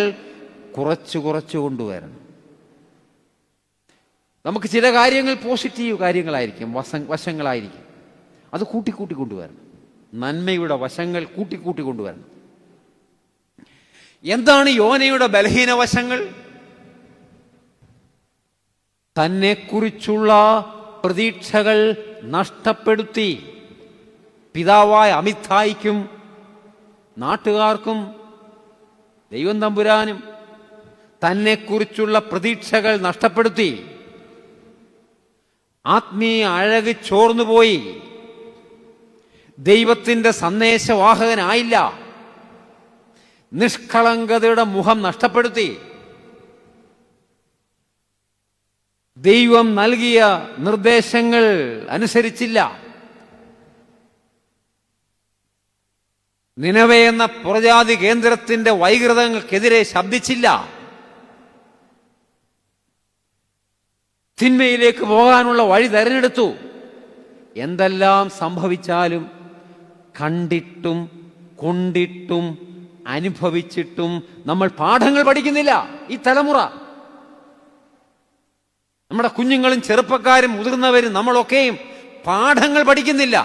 കുറച്ചു കൊണ്ടുവരണം. നമുക്ക് ചില കാര്യങ്ങൾ പോസിറ്റീവ് കാര്യങ്ങളായിരിക്കും, വശങ്ങളായിരിക്കും. അത് കൂട്ടി കൊണ്ടുവരണം. നന്മയുടെ വശങ്ങൾ കൂട്ടി കൊണ്ടുവരണം. എന്താണ് യോനയുടെ ബലഹീന വശങ്ങൾ? തന്നെക്കുറിച്ചുള്ള പ്രതീക്ഷകൾ നഷ്ടപ്പെടുത്തി. പിതാവായ അമിത്തായിക്കും നാട്ടുകാർക്കും ദൈവം തമ്പുരാനും തന്നെക്കുറിച്ചുള്ള പ്രതീക്ഷകൾ നഷ്ടപ്പെടുത്തി. ആത്മീയ അഴക് ചോർന്നുപോയി. ദൈവത്തിന്റെ സന്ദേശവാഹകനായില്ല. നിഷ്കളങ്കതയുടെ മുഖം നഷ്ടപ്പെടുത്തി. ദൈവം നൽകിയ നിർദ്ദേശങ്ങൾ അനുസരിച്ചില്ല. നിനവെ എന്ന പുറജാതി കേന്ദ്രത്തിന്റെ വൈകൃതങ്ങൾക്കെതിരെ ശബ്ദിച്ചില്ല. തിന്മയിലേക്ക് പോകാനുള്ള വഴി തെരഞ്ഞെടുത്തു. എന്തെല്ലാം സംഭവിച്ചാലും കണ്ടിട്ടും കൊണ്ടിട്ടും അനുഭവിച്ചിട്ടും നമ്മൾ പാഠങ്ങൾ പഠിക്കുന്നില്ല. ഈ തലമുറ, നമ്മുടെ കുഞ്ഞുങ്ങളും ചെറുപ്പക്കാരും മുതിർന്നവരും നമ്മളൊക്കെയും പാഠങ്ങൾ പഠിക്കുന്നില്ല.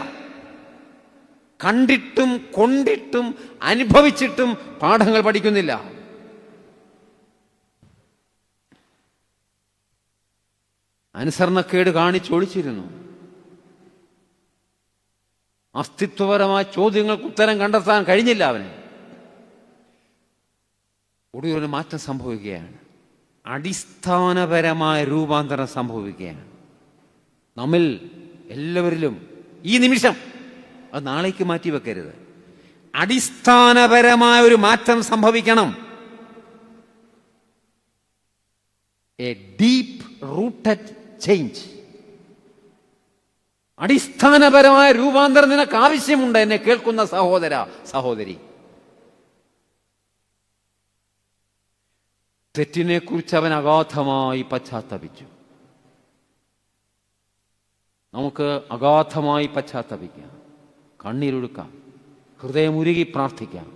കണ്ടിട്ടും കൊണ്ടിട്ടും അനുഭവിച്ചിട്ടും പാഠങ്ങൾ പഠിക്കുന്നില്ല. അനുസരണക്കേട് കാണിച്ചൊളിച്ചിരുന്നു. അസ്തിത്വപരമായ ചോദ്യങ്ങൾക്ക് ഉത്തരം കണ്ടെത്താൻ കഴിഞ്ഞില്ല അവന്. ഒടുവിലൊരു മാറ്റം സംഭവിക്കുകയാണ്. അടിസ്ഥാനപരമായ രൂപാന്തരം സംഭവിക്കുകയാണ് നമ്മിൽ എല്ലാവരിലും. ഈ നിമിഷം, അത് നാളേക്ക് മാറ്റി വെക്കരുത്. അടിസ്ഥാനപരമായ ഒരു മാറ്റം സംഭവിക്കണം. A deep rooted change. അടിസ്ഥാനപരമായ രൂപാന്തരം നിനക്ക് ആവശ്യമുണ്ട്, എന്നെ കേൾക്കുന്ന സഹോദര സഹോദരി. തെറ്റിനെ കുറിച്ച് അവൻ അഗാധമായി പശ്ചാത്തപിച്ചു. നമുക്ക് അഗാധമായി പശ്ചാത്തപിക്കാം, കണ്ണീരൊഴുക്കാം, ഹൃദയമുരുകി പ്രാർത്ഥിക്കാം.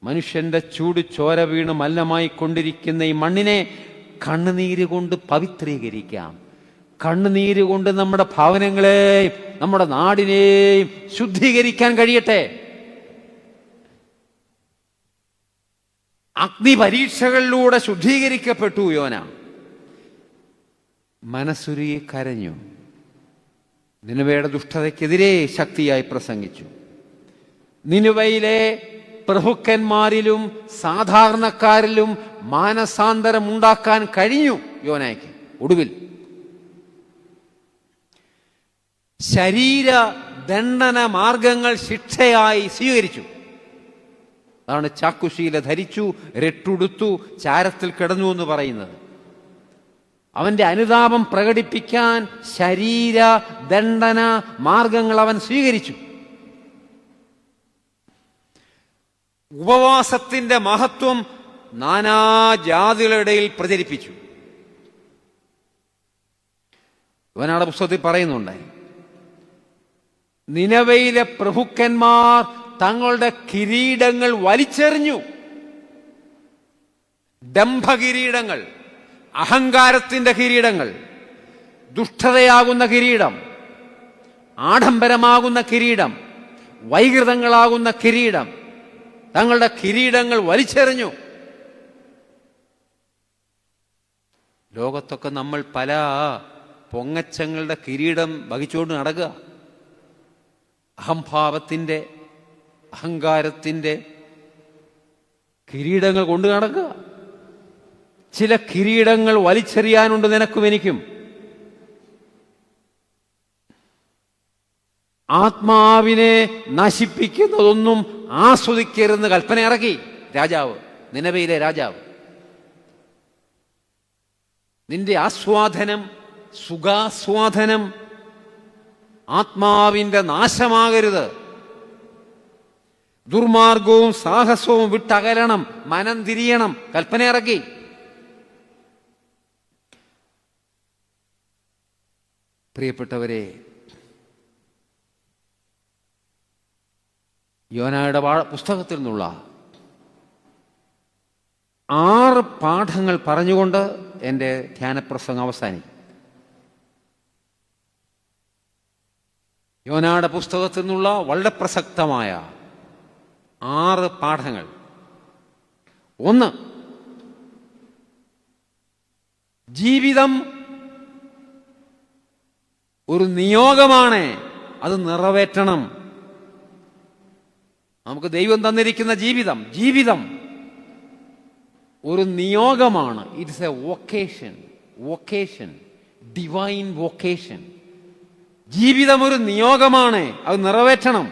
മനുഷ്യന്റെ ചൂട് ചോര വീണ് മല്ലമായി കൊണ്ടിരിക്കുന്ന ഈ മണ്ണിനെ കണ്ണുനീര് കൊണ്ട് പവിത്രീകരിക്കാം. കണ്ണുനീര് കൊണ്ട് നമ്മുടെ ഭാവനങ്ങളെ നമ്മുടെ നാടിനെയും ശുദ്ധീകരിക്കാൻ കഴിയട്ടെ. അഗ്നിപരീക്ഷകളിലൂടെ ശുദ്ധീകരിക്കപ്പെട്ടു യോന. മനസ്സുരുകി കരഞ്ഞു. നിനവയുടെ ദുഷ്ടതയ്ക്കെതിരെ ശക്തിയായി പ്രസംഗിച്ചു. നിനുവയിലെ പ്രഭുക്കന്മാരിലും സാധാരണക്കാരിലും മാനസാന്തരം ഉണ്ടാക്കാൻ കഴിഞ്ഞു യോനയ്ക്ക്. ഒടുവിൽ ശരീര ദണ്ഡന മാർഗങ്ങൾ ശിക്ഷയായി സ്വീകരിച്ചു. അതാണ് ചാക്കുശീല ധരിച്ചു, രട്ടുടുത്തു, ചാരത്തിൽ കിടന്നു എന്ന് പറയുന്നത്. അവന്റെ അനുതാപം പ്രകടിപ്പിക്കാൻ ശരീര ദണ്ഡന മാർഗങ്ങൾ അവൻ സ്വീകരിച്ചു. ഉപവാസത്തിന്റെ മഹത്വം നാനാജാതികളുടെ ഇടയിൽ പ്രചരിപ്പിച്ചു. യോനയുടെ പുസ്തകത്തിൽ പറയുന്നുണ്ടായി, നിനവയിലെ പ്രഭുക്കന്മാർ തങ്ങളുടെ കിരീടങ്ങൾ വലിച്ചെറിഞ്ഞു. ഡംഭകിരീടങ്ങൾ, അഹങ്കാരത്തിന്റെ കിരീടങ്ങൾ, ദുഷ്ടതയാകുന്ന കിരീടം, ആഡംബരമാകുന്ന കിരീടം, വൈകൃതങ്ങളാകുന്ന കിരീടം, തങ്ങളുടെ കിരീടങ്ങൾ വലിച്ചെറിഞ്ഞു. ലോകത്തൊക്കെ നമ്മൾ പല പൊങ്ങച്ചങ്ങളുടെ കിരീടം വഹിച്ചുകൊണ്ട് നടക്കുക. അഹംഭാവത്തിന്റെ, അഹങ്കാരത്തിന്റെ കിരീടങ്ങൾ കൊണ്ടു നടക്കുക. ചില കിരീടങ്ങൾ വലിച്ചെറിയാനുണ്ട് നിനക്കും എനിക്കും. ആത്മാവിനെ നശിപ്പിക്കുന്നതൊന്നും ആസ്വദിക്കരുതെന്ന് കൽപ്പന ഇറക്കി രാജാവ്, നിനവയിലെ രാജാവ്. നിന്റെ ആസ്വാദനം, സുഖാസ്വാദനം ആത്മാവിന്റെ നാശമാകരുത്. ദുർമാർഗവും സാഹസവും വിട്ടകലണം, മനം തിരിയണം, കൽപ്പന ഇറക്കി. പ്രിയപ്പെട്ടവരെ, യോനയുടെ പുസ്തകത്തിൽ നിന്നുള്ള 6 പാഠങ്ങൾ പറഞ്ഞുകൊണ്ട് എൻ്റെ ധ്യാനപ്രസംഗം അവസാനിക്കും. യോനയുടെ പുസ്തകത്തിൽ നിന്നുള്ള വളരെ പ്രസക്തമായ 6 പാഠങ്ങൾ. 1, ജീവിതം ഒരു നിയോഗമാണ്, അത് നിറവേറ്റണം. നമുക്ക് ദൈവം തന്നിരിക്കുന്ന ജീവിതം ഒരു നിയോഗമാണ്. It's a vocation, divine vocation. ജീവിതം ഒരു നിയോഗമാണ്, അത് നിറവേറ്റണം.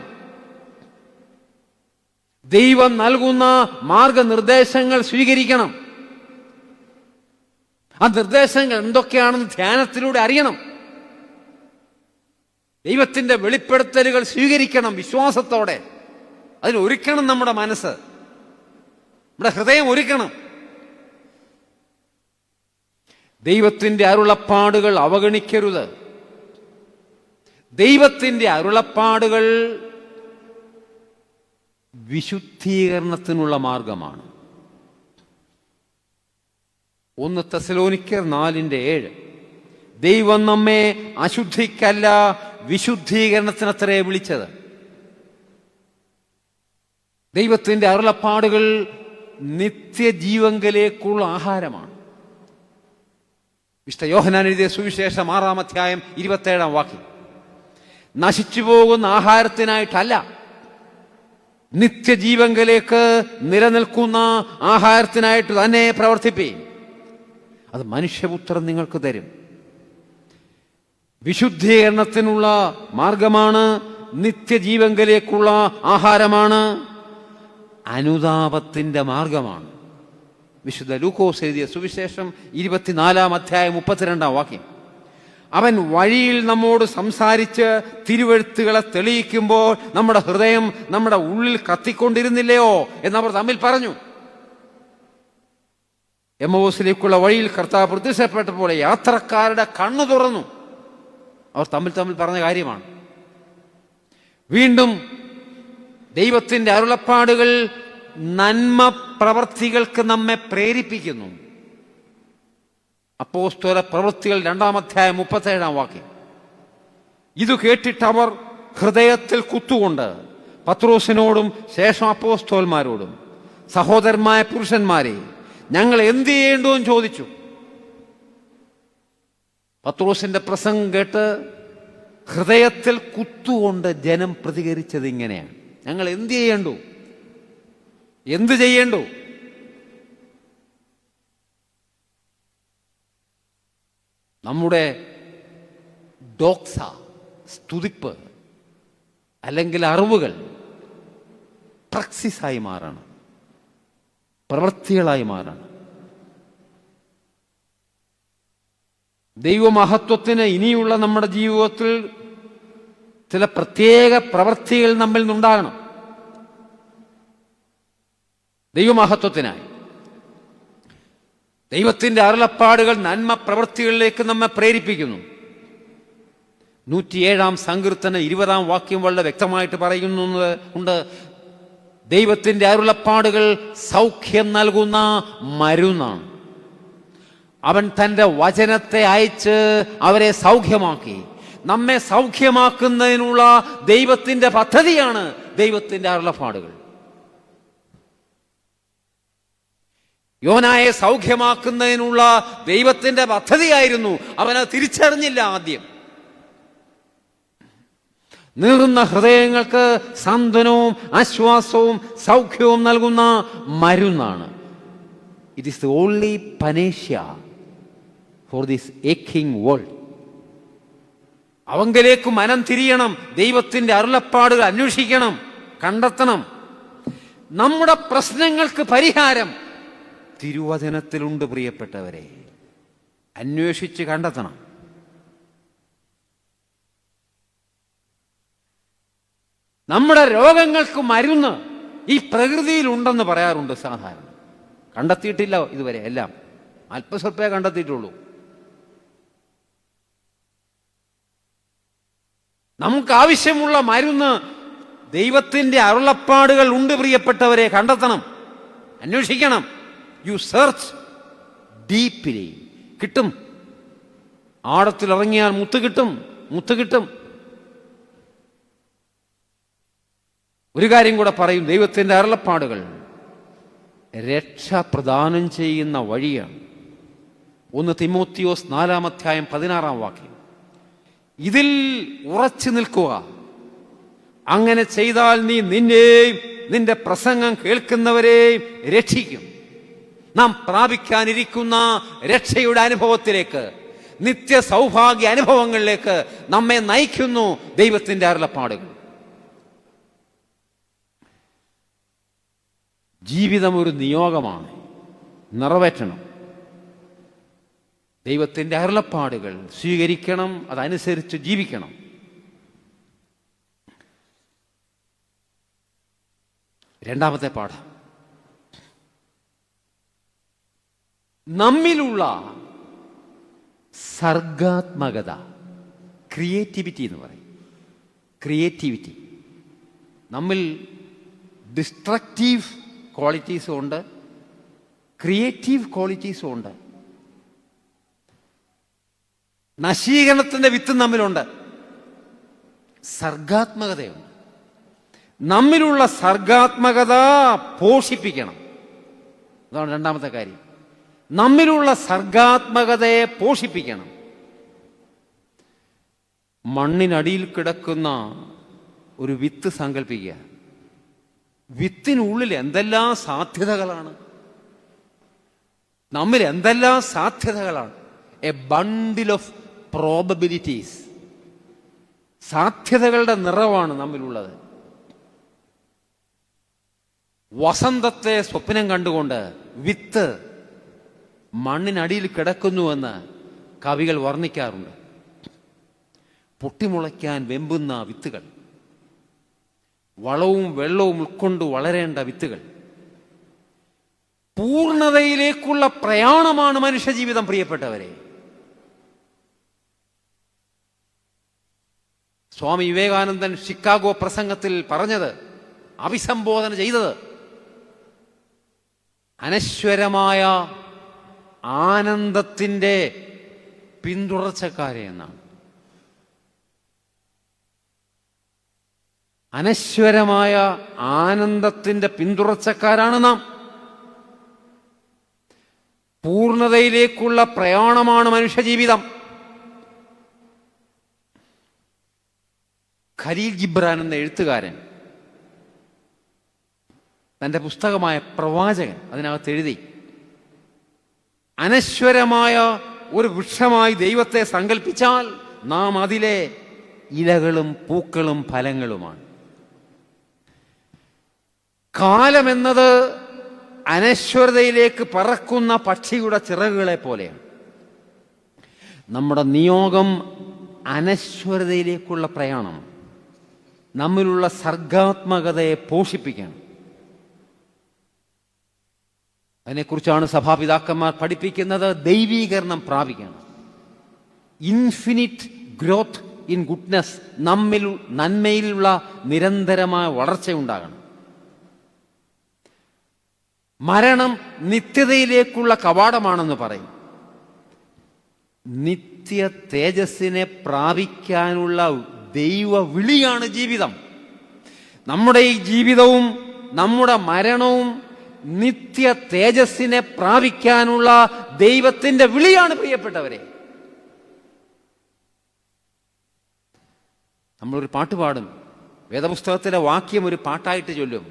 ദൈവം നൽകുന്ന മാർഗനിർദ്ദേശങ്ങൾ സ്വീകരിക്കണം. ആ നിർദ്ദേശങ്ങൾ എന്തൊക്കെയാണെന്ന് ധ്യാനത്തിലൂടെ അറിയണം. ദൈവത്തിന്റെ വെളിപ്പെടുത്തലുകൾ സ്വീകരിക്കണം വിശ്വാസത്തോടെ. അതിനൊരുക്കണം നമ്മുടെ മനസ്സ്, നമ്മുടെ ഹൃദയം ഒരുക്കണം. ദൈവത്തിന്റെ അരുളപ്പാടുകൾ അവഗണിക്കരുത്. ദൈവത്തിന്റെ അരുളപ്പാടുകൾ വിശുദ്ധീകരണത്തിനുള്ള മാർഗമാണ്. 1 തെസ്സലോനിക്കർ 4:7. ദൈവം നമ്മെ അശുദ്ധിക്കല്ല വിശുദ്ധീകരണത്തിനത്രേ വിളിച്ചത്. ദൈവത്തിന്റെ അരുളപ്പാടുകൾ നിത്യജീവങ്കലേക്കുള്ള ആഹാരമാണ്. വിശുദ്ധ യോഹന്നാൻ എഴുതിയ സുവിശേഷം 6-ാം അധ്യായം 27-ാം വാക്യം. നശിച്ചു പോകുന്ന ആഹാരത്തിനായിട്ടല്ല, നിത്യജീവങ്കലേക്ക് നിലനിൽക്കുന്ന ആഹാരത്തിനായിട്ട് തന്നെ പ്രവർത്തിപ്പീൻ. അത് മനുഷ്യപുത്രൻ നിങ്ങൾക്ക് തരും. വിശുദ്ധീകരണത്തിനുള്ള മാർഗമാണ്, നിത്യജീവങ്കലേക്കുള്ള ആഹാരമാണ്, അനുതാപത്തിന്റെ മാർഗമാണ്. വിശുദ്ധ ലൂക്കോസ് എഴുതിയ സുവിശേഷം 24-ാം അധ്യായം 32-ാം വാക്യം. അവൻ വഴിയിൽ നമ്മോട് സംസാരിച്ച് തിരുവെഴുത്തുകളെ തെളിയിക്കുമ്പോൾ നമ്മുടെ ഹൃദയം നമ്മുടെ ഉള്ളിൽ കത്തിക്കൊണ്ടിരുന്നില്ലയോ എന്നവർ തമ്മിൽ പറഞ്ഞു. എമ്മോസിലേക്കുള്ള വഴിയിൽ കർത്താവ് പ്രത്യക്ഷപ്പെട്ടപ്പോൾ യാത്രക്കാരുടെ കണ്ണു തുറന്നു. അവർ തമ്മിൽ പറഞ്ഞ കാര്യമാണ്. വീണ്ടും ദൈവത്തിന്റെ അരുളപ്പാടുകൾ നന്മ പ്രവർത്തികൾക്ക് നമ്മെ പ്രേരിപ്പിക്കുന്നു. അപ്പോസ്തല പ്രവൃത്തികൾ 2-ാം അധ്യായം 37-ാം വാക്യം. ഇത് കേട്ടിട്ടവർ ഹൃദയത്തിൽ കുത്തുകൊണ്ട് പത്രോസിനോടും ശേഷം അപ്പോസ്തലന്മാരോടും, സഹോദരന്മാരായ പുരുഷന്മാരെ, ഞങ്ങൾ എന്ത് ചെയ്യേണ്ടു എന്ന് ചോദിച്ചു. പത്രോസിന്റെ പ്രസംഗം കേട്ട് ഹൃദയത്തിൽ കുത്തുകൊണ്ട് ജനം പ്രതികരിച്ചത് ഇങ്ങനെയാണ്: ഞങ്ങൾ എന്ത് ചെയ്യേണ്ടു, എന്ത് ചെയ്യേണ്ടു? നമ്മുടെ ഡോക്സ, സ്തുതിപ്പ് അല്ലെങ്കിൽ അറിവുകൾ പ്രാക്സിസായി മാറണം, പ്രവൃത്തികളായി മാറണം. ദൈവമഹത്വത്തിന് ഇനിയുള്ള നമ്മുടെ ജീവിതത്തിൽ ചില പ്രത്യേക പ്രവൃത്തികൾ നമ്മിൽ നിന്നുണ്ടാകണം. ദൈവമഹത്വത്തിനായി ദൈവത്തിന്റെ അരുളപ്പാടുകൾ നന്മ പ്രവൃത്തികളിലേക്ക് നമ്മെ പ്രേരിപ്പിക്കുന്നു. 107-ാം സങ്കീർത്തനം 20-ാം വാക്യം വളരെ വ്യക്തമായിട്ട് പറയുന്നുണ്ട്: ദൈവത്തിന്റെ അരുളപ്പാടുകൾ സൗഖ്യം നൽകുന്ന മരുന്നാണ്. അവൻ തൻ്റെ വചനത്തെ അയച്ച് അവരെ സൗഖ്യമാക്കി. നമ്മെ സൗഖ്യമാക്കുന്നതിനുള്ള ദൈവത്തിന്റെ പദ്ധതിയാണ് ദൈവത്തിന്റെ അരുളപ്പാടുകൾ. യോനായെ സൗഖ്യമാക്കുന്നതിനുള്ള ദൈവത്തിന്റെ പദ്ധതിയായിരുന്നു. അവനത് തിരിച്ചറിഞ്ഞില്ല ആദ്യം. നീറുന്ന ഹൃദയങ്ങൾക്ക് സാന്ത്വനവും ആശ്വാസവും സൗഖ്യവും നൽകുന്ന മരുന്നാണ്. It is the only panacea for this aching world. അവങ്കലേക്ക് മനം തിരിയണം. ദൈവത്തിന്റെ അരുളപ്പാടുകൾ അന്വേഷിക്കണം, കണ്ടെത്തണം. നമ്മുടെ പ്രശ്നങ്ങൾക്ക് പരിഹാരം തിരുവചനത്തിലുണ്ട് പ്രിയപ്പെട്ടവരെ. അന്വേഷിച്ച് കണ്ടെത്തണം. നമ്മുടെ രോഗങ്ങൾക്ക് മരുന്ന് ഈ പ്രകൃതിയിലുണ്ടെന്ന് പറയാറുണ്ട് സാധാരണ. കണ്ടെത്തിയിട്ടില്ല ഇതുവരെ, എല്ലാം അല്പസ്വല്പേ കണ്ടെത്തിയിട്ടുള്ളൂ. നമുക്ക് ആവശ്യമുള്ള മരുന്ന് ദൈവത്തിന്റെ അരുളപ്പാടുകൾ ഉണ്ട് പ്രിയപ്പെട്ടവരെ. കണ്ടെത്തണം, അന്വേഷിക്കണം. You search deeply. കിട്ടും. ആഴത്തിലിറങ്ങിയാൽ മുത്ത് കിട്ടും, മുത്ത് കിട്ടും. ഒരു കാര്യം കൂടെ പറയും: ദൈവത്തിന്റെ അരുളപ്പാടുകൾ രക്ഷ പ്രദാനം ചെയ്യുന്ന വഴിയാണ്. 1 തിമോത്തിയോസ് 4-ാം അധ്യായം 16-ാം വാക്യം. ഇതിൽ ഉറച്ചു നിൽക്കുക. അങ്ങനെ ചെയ്താൽ നീ നിന്നെയും നിന്റെ പ്രസംഗം കേൾക്കുന്നവരെയും രക്ഷിക്കും. നാം പ്രാപിക്കാനിരിക്കുന്ന രക്ഷയുടെ അനുഭവത്തിലേക്ക്, നിത്യ സൗഭാഗ്യ അനുഭവങ്ങളിലേക്ക് നമ്മെ നയിക്കുന്നു ദൈവത്തിന്റെ അരുളപ്പാടുകൾ. ജീവിതം ഒരു നിയോഗമാണ്, നിറവേറ്റണം. ദൈവത്തിന്റെ അരുളപ്പാടുകൾ സ്വീകരിക്കണം, അതനുസരിച്ച് ജീവിക്കണം. രണ്ടാമത്തെ പാഠം, നമ്മിലുള്ള സർഗാത്മകത, ക്രിയേറ്റിവിറ്റി എന്ന് പറയും. ക്രിയേറ്റിവിറ്റി നമ്മിൽ ഡിസ്ട്രക്റ്റീവ് ക്വാളിറ്റീസും ഉണ്ട്, ക്രിയേറ്റീവ് ക്വാളിറ്റീസും ഉണ്ട്. നശീകരണത്തിന്റെ വിത്ത് നമ്മിലുണ്ട്, സർഗാത്മകതയുണ്ട്. നമ്മിലുള്ള സർഗാത്മകത പോഷിപ്പിക്കണം. അതാണ് രണ്ടാമത്തെ കാര്യം. നമ്മിലുള്ള സർഗാത്മകതയെ പോഷിപ്പിക്കണം. മണ്ണിനടിയിൽ കിടക്കുന്ന ഒരു വിത്ത് സങ്കല്പിക്കുക. വിത്തിനുള്ളിൽ എന്തെല്ലാം സാധ്യതകളാണ്, നമ്മിൽ എന്തെല്ലാം സാധ്യതകളാണ്. A bundle of probabilities. സാധ്യതകളുടെ നിറവാണ് നമ്മിലുള്ളത്. വസന്തത്തെ സ്വപ്നം കണ്ടുകൊണ്ട് വിത്ത് മണ്ണിനടിയിൽ കിടക്കുന്നുവെന്ന് കവികൾ വർണ്ണിക്കാറുണ്ട്. പൊട്ടിമുളയ്ക്കാൻ വെമ്പുന്ന വിത്തുകൾ, വളവും വെള്ളവും ഉൾക്കൊണ്ട് വളരേണ്ട വിത്തുകൾ. പൂർണ്ണതയിലേക്കുള്ള പ്രയാണമാണ് മനുഷ്യജീവിതം പ്രിയപ്പെട്ടവരെ. സ്വാമി വിവേകാനന്ദൻ ഷിക്കാഗോ പ്രസംഗത്തിൽ പറഞ്ഞത്, അഭിസംബോധന ചെയ്തത്, അനശ്വരമായ ആനന്ദത്തിൻ്റെ പിന്തുടർച്ചക്കാരെ എന്നാണ്. അനശ്വരമായ ആനന്ദത്തിന്റെ പിന്തുടർച്ചക്കാരാണ് നാം. പൂർണ്ണതയിലേക്കുള്ള പ്രയാണമാണ് മനുഷ്യജീവിതം. ഖലീൽ ജിബ്രാൻ എന്ന എഴുത്തുകാരൻ തന്റെ പുസ്തകമായ പ്രവാചകൻ അതിനകത്ത് എഴുതി, അനശ്വരമായ ഒരു വൃക്ഷമായി ദൈവത്തെ സങ്കല്പിച്ചാൽ നാം അതിലെ ഇലകളും പൂക്കളും ഫലങ്ങളുമാണ്. കാലമെന്നത് അനശ്വരതയിലേക്ക് പറക്കുന്ന പക്ഷിയുടെ ചിറകുകളെ പോലെയാണ്. നമ്മുടെ നിയോഗം അനശ്വരതയിലേക്കുള്ള പ്രയാണം, നമ്മിലുള്ള സർഗാത്മകതയെ പോഷിപ്പിക്കണം. അതിനെക്കുറിച്ചാണ് സഭാപിതാക്കന്മാർ പഠിപ്പിക്കുന്നത്. ദൈവീകരണം പ്രാപിക്കണം, ഇൻഫിനിറ്റ് ഗ്രോത്ത് ഇൻ ഗുഡ്നെസ്, നമ്മിൽ നന്മയിലുള്ള നിരന്തരമായ വളർച്ചയുണ്ടാകണം. മരണം നിത്യതയിലേക്കുള്ള കവാടമാണെന്ന് പറയും. നിത്യ തേജസ്സിനെ പ്രാപിക്കാനുള്ള ദൈവ വിളിയാണ് ജീവിതം. നമ്മുടെ ഈ ജീവിതവും നമ്മുടെ മരണവും നിത്യ തേജസ്സിനെ പ്രാപിക്കാനുള്ള ദൈവത്തിന്റെ വിളിയാണ് പ്രിയപ്പെട്ടവരെ. നമ്മളൊരു പാട്ട് പാടും, വേദപുസ്തകത്തിലെ വാക്യം ഒരു പാട്ടായിട്ട് ചൊല്ലും.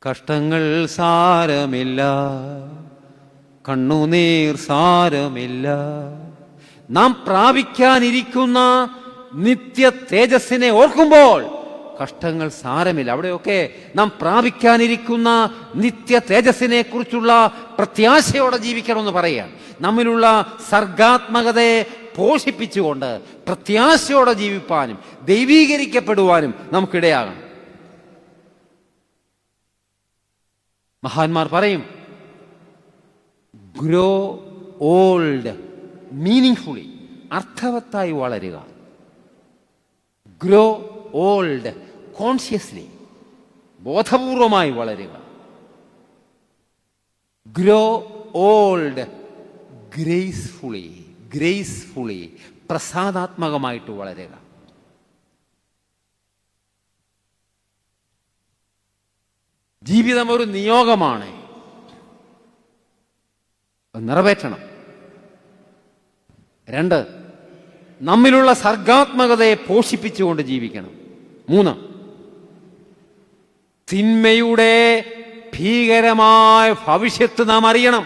കഷ്ടങ്ങൾ സാരമില്ല, കണ്ണുനീർ സാരമില്ല, നാം പ്രാപിക്കാനിരിക്കുന്ന നിത്യ തേജസ്സിനെ ഓർക്കുമ്പോൾ കഷ്ടങ്ങൾ സാരമില്ല. അവിടെയൊക്കെ നാം പ്രാപിക്കാനിരിക്കുന്ന നിത്യ തേജസ്സിനെ കുറിച്ചുള്ള പ്രത്യാശയോടെ ജീവിക്കണമെന്ന് പറയുകയാണ്. നമ്മിലുള്ള സർഗാത്മകതയെ പോഷിപ്പിച്ചുകൊണ്ട് പ്രത്യാശയോടെ ജീവിപ്പാനും ദൈവീകരിക്കപ്പെടുവാനും നമുക്കിടയാകണം. മഹാന്മാർ പറയും, ഗ്രോ ഓൾഡ് മീനിങ്ഫുള്ളി, അർത്ഥവത്തായി വളരുക. ഗ്രോ ഓൾഡ് കോൺഷ്യസ്ലി, ബോധപൂർവമായി വളരുക. ഗ്രോ ഓൾഡ് ഗ്രേസ്ഫുള്ളി, പ്രസാദാത്മകമായിട്ട് വളരുക. ജീവിതം ഒരു നിയോഗമാണ്, നിറവേറ്റണം. 2, നമ്മിലുള്ള സർഗാത്മകതയെ പോഷിപ്പിച്ചുകൊണ്ട് ജീവിക്കണം. 3, തിന്മയുടെ ഭീകരമായ ഭവിഷ്യത്ത് നാം അറിയണം.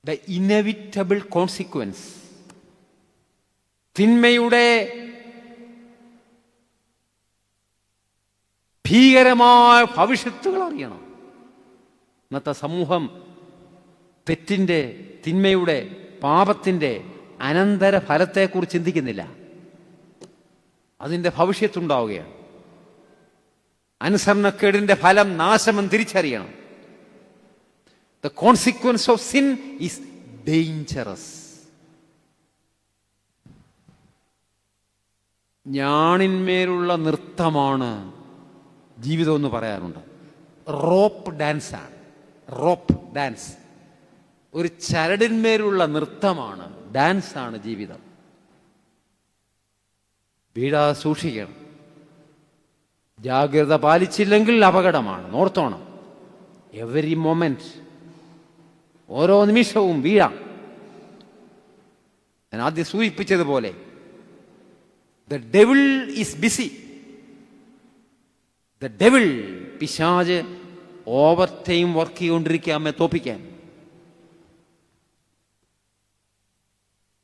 ദ ഇന്നെവിറ്റബിൾ കോൺസിക്വൻസ്, തിന്മയുടെ ഭീകരമായ ഭവിഷ്യത്തുകൾ അറിയണം. ഇന്നത്തെ സമൂഹം തെറ്റിൻ്റെ, തിന്മയുടെ, പാപത്തിൻ്റെ അനന്തര ഫലത്തെക്കുറിച്ച് ചിന്തിക്കുന്നില്ല. അതിൻ്റെ ഭവിഷ്യത്തുണ്ടാവുകയാണ്. അനുസരണക്കേടിൻ്റെ ഫലം നാശമെന്ന് തിരിച്ചറിയണം. The consequence of sin is dangerous. ഞാണിന്മേലുള്ള നൃത്തമാണ് ജീവിതം എന്ന് പറയാറുണ്ട്. റോപ്പ് ഡാൻസാണ്, റോപ്പ് ഡാൻസ്. ഒരു ചരടിന്മേലുള്ള നൃത്തമാണ്, ഡാൻസാണ് ജീവിതം. വീഴാതെ സൂക്ഷിക്കണം. ജാഗ്രത പാലിച്ചില്ലെങ്കിൽ അപകടമാണ്, ഓർത്തോണം. എവരി മൊമെന്റ്, ഓരോ നിമിഷവും വീഴാം. ഞാൻ ആദ്യം സൂചിപ്പിച്ചതുപോലെ the devil is BC. The devil, പിശാച് ഓവർ ടൈം വർക്ക് ചെയ്തുകൊണ്ടിരിക്കുക നമ്മെ തോപ്പിക്കാൻ.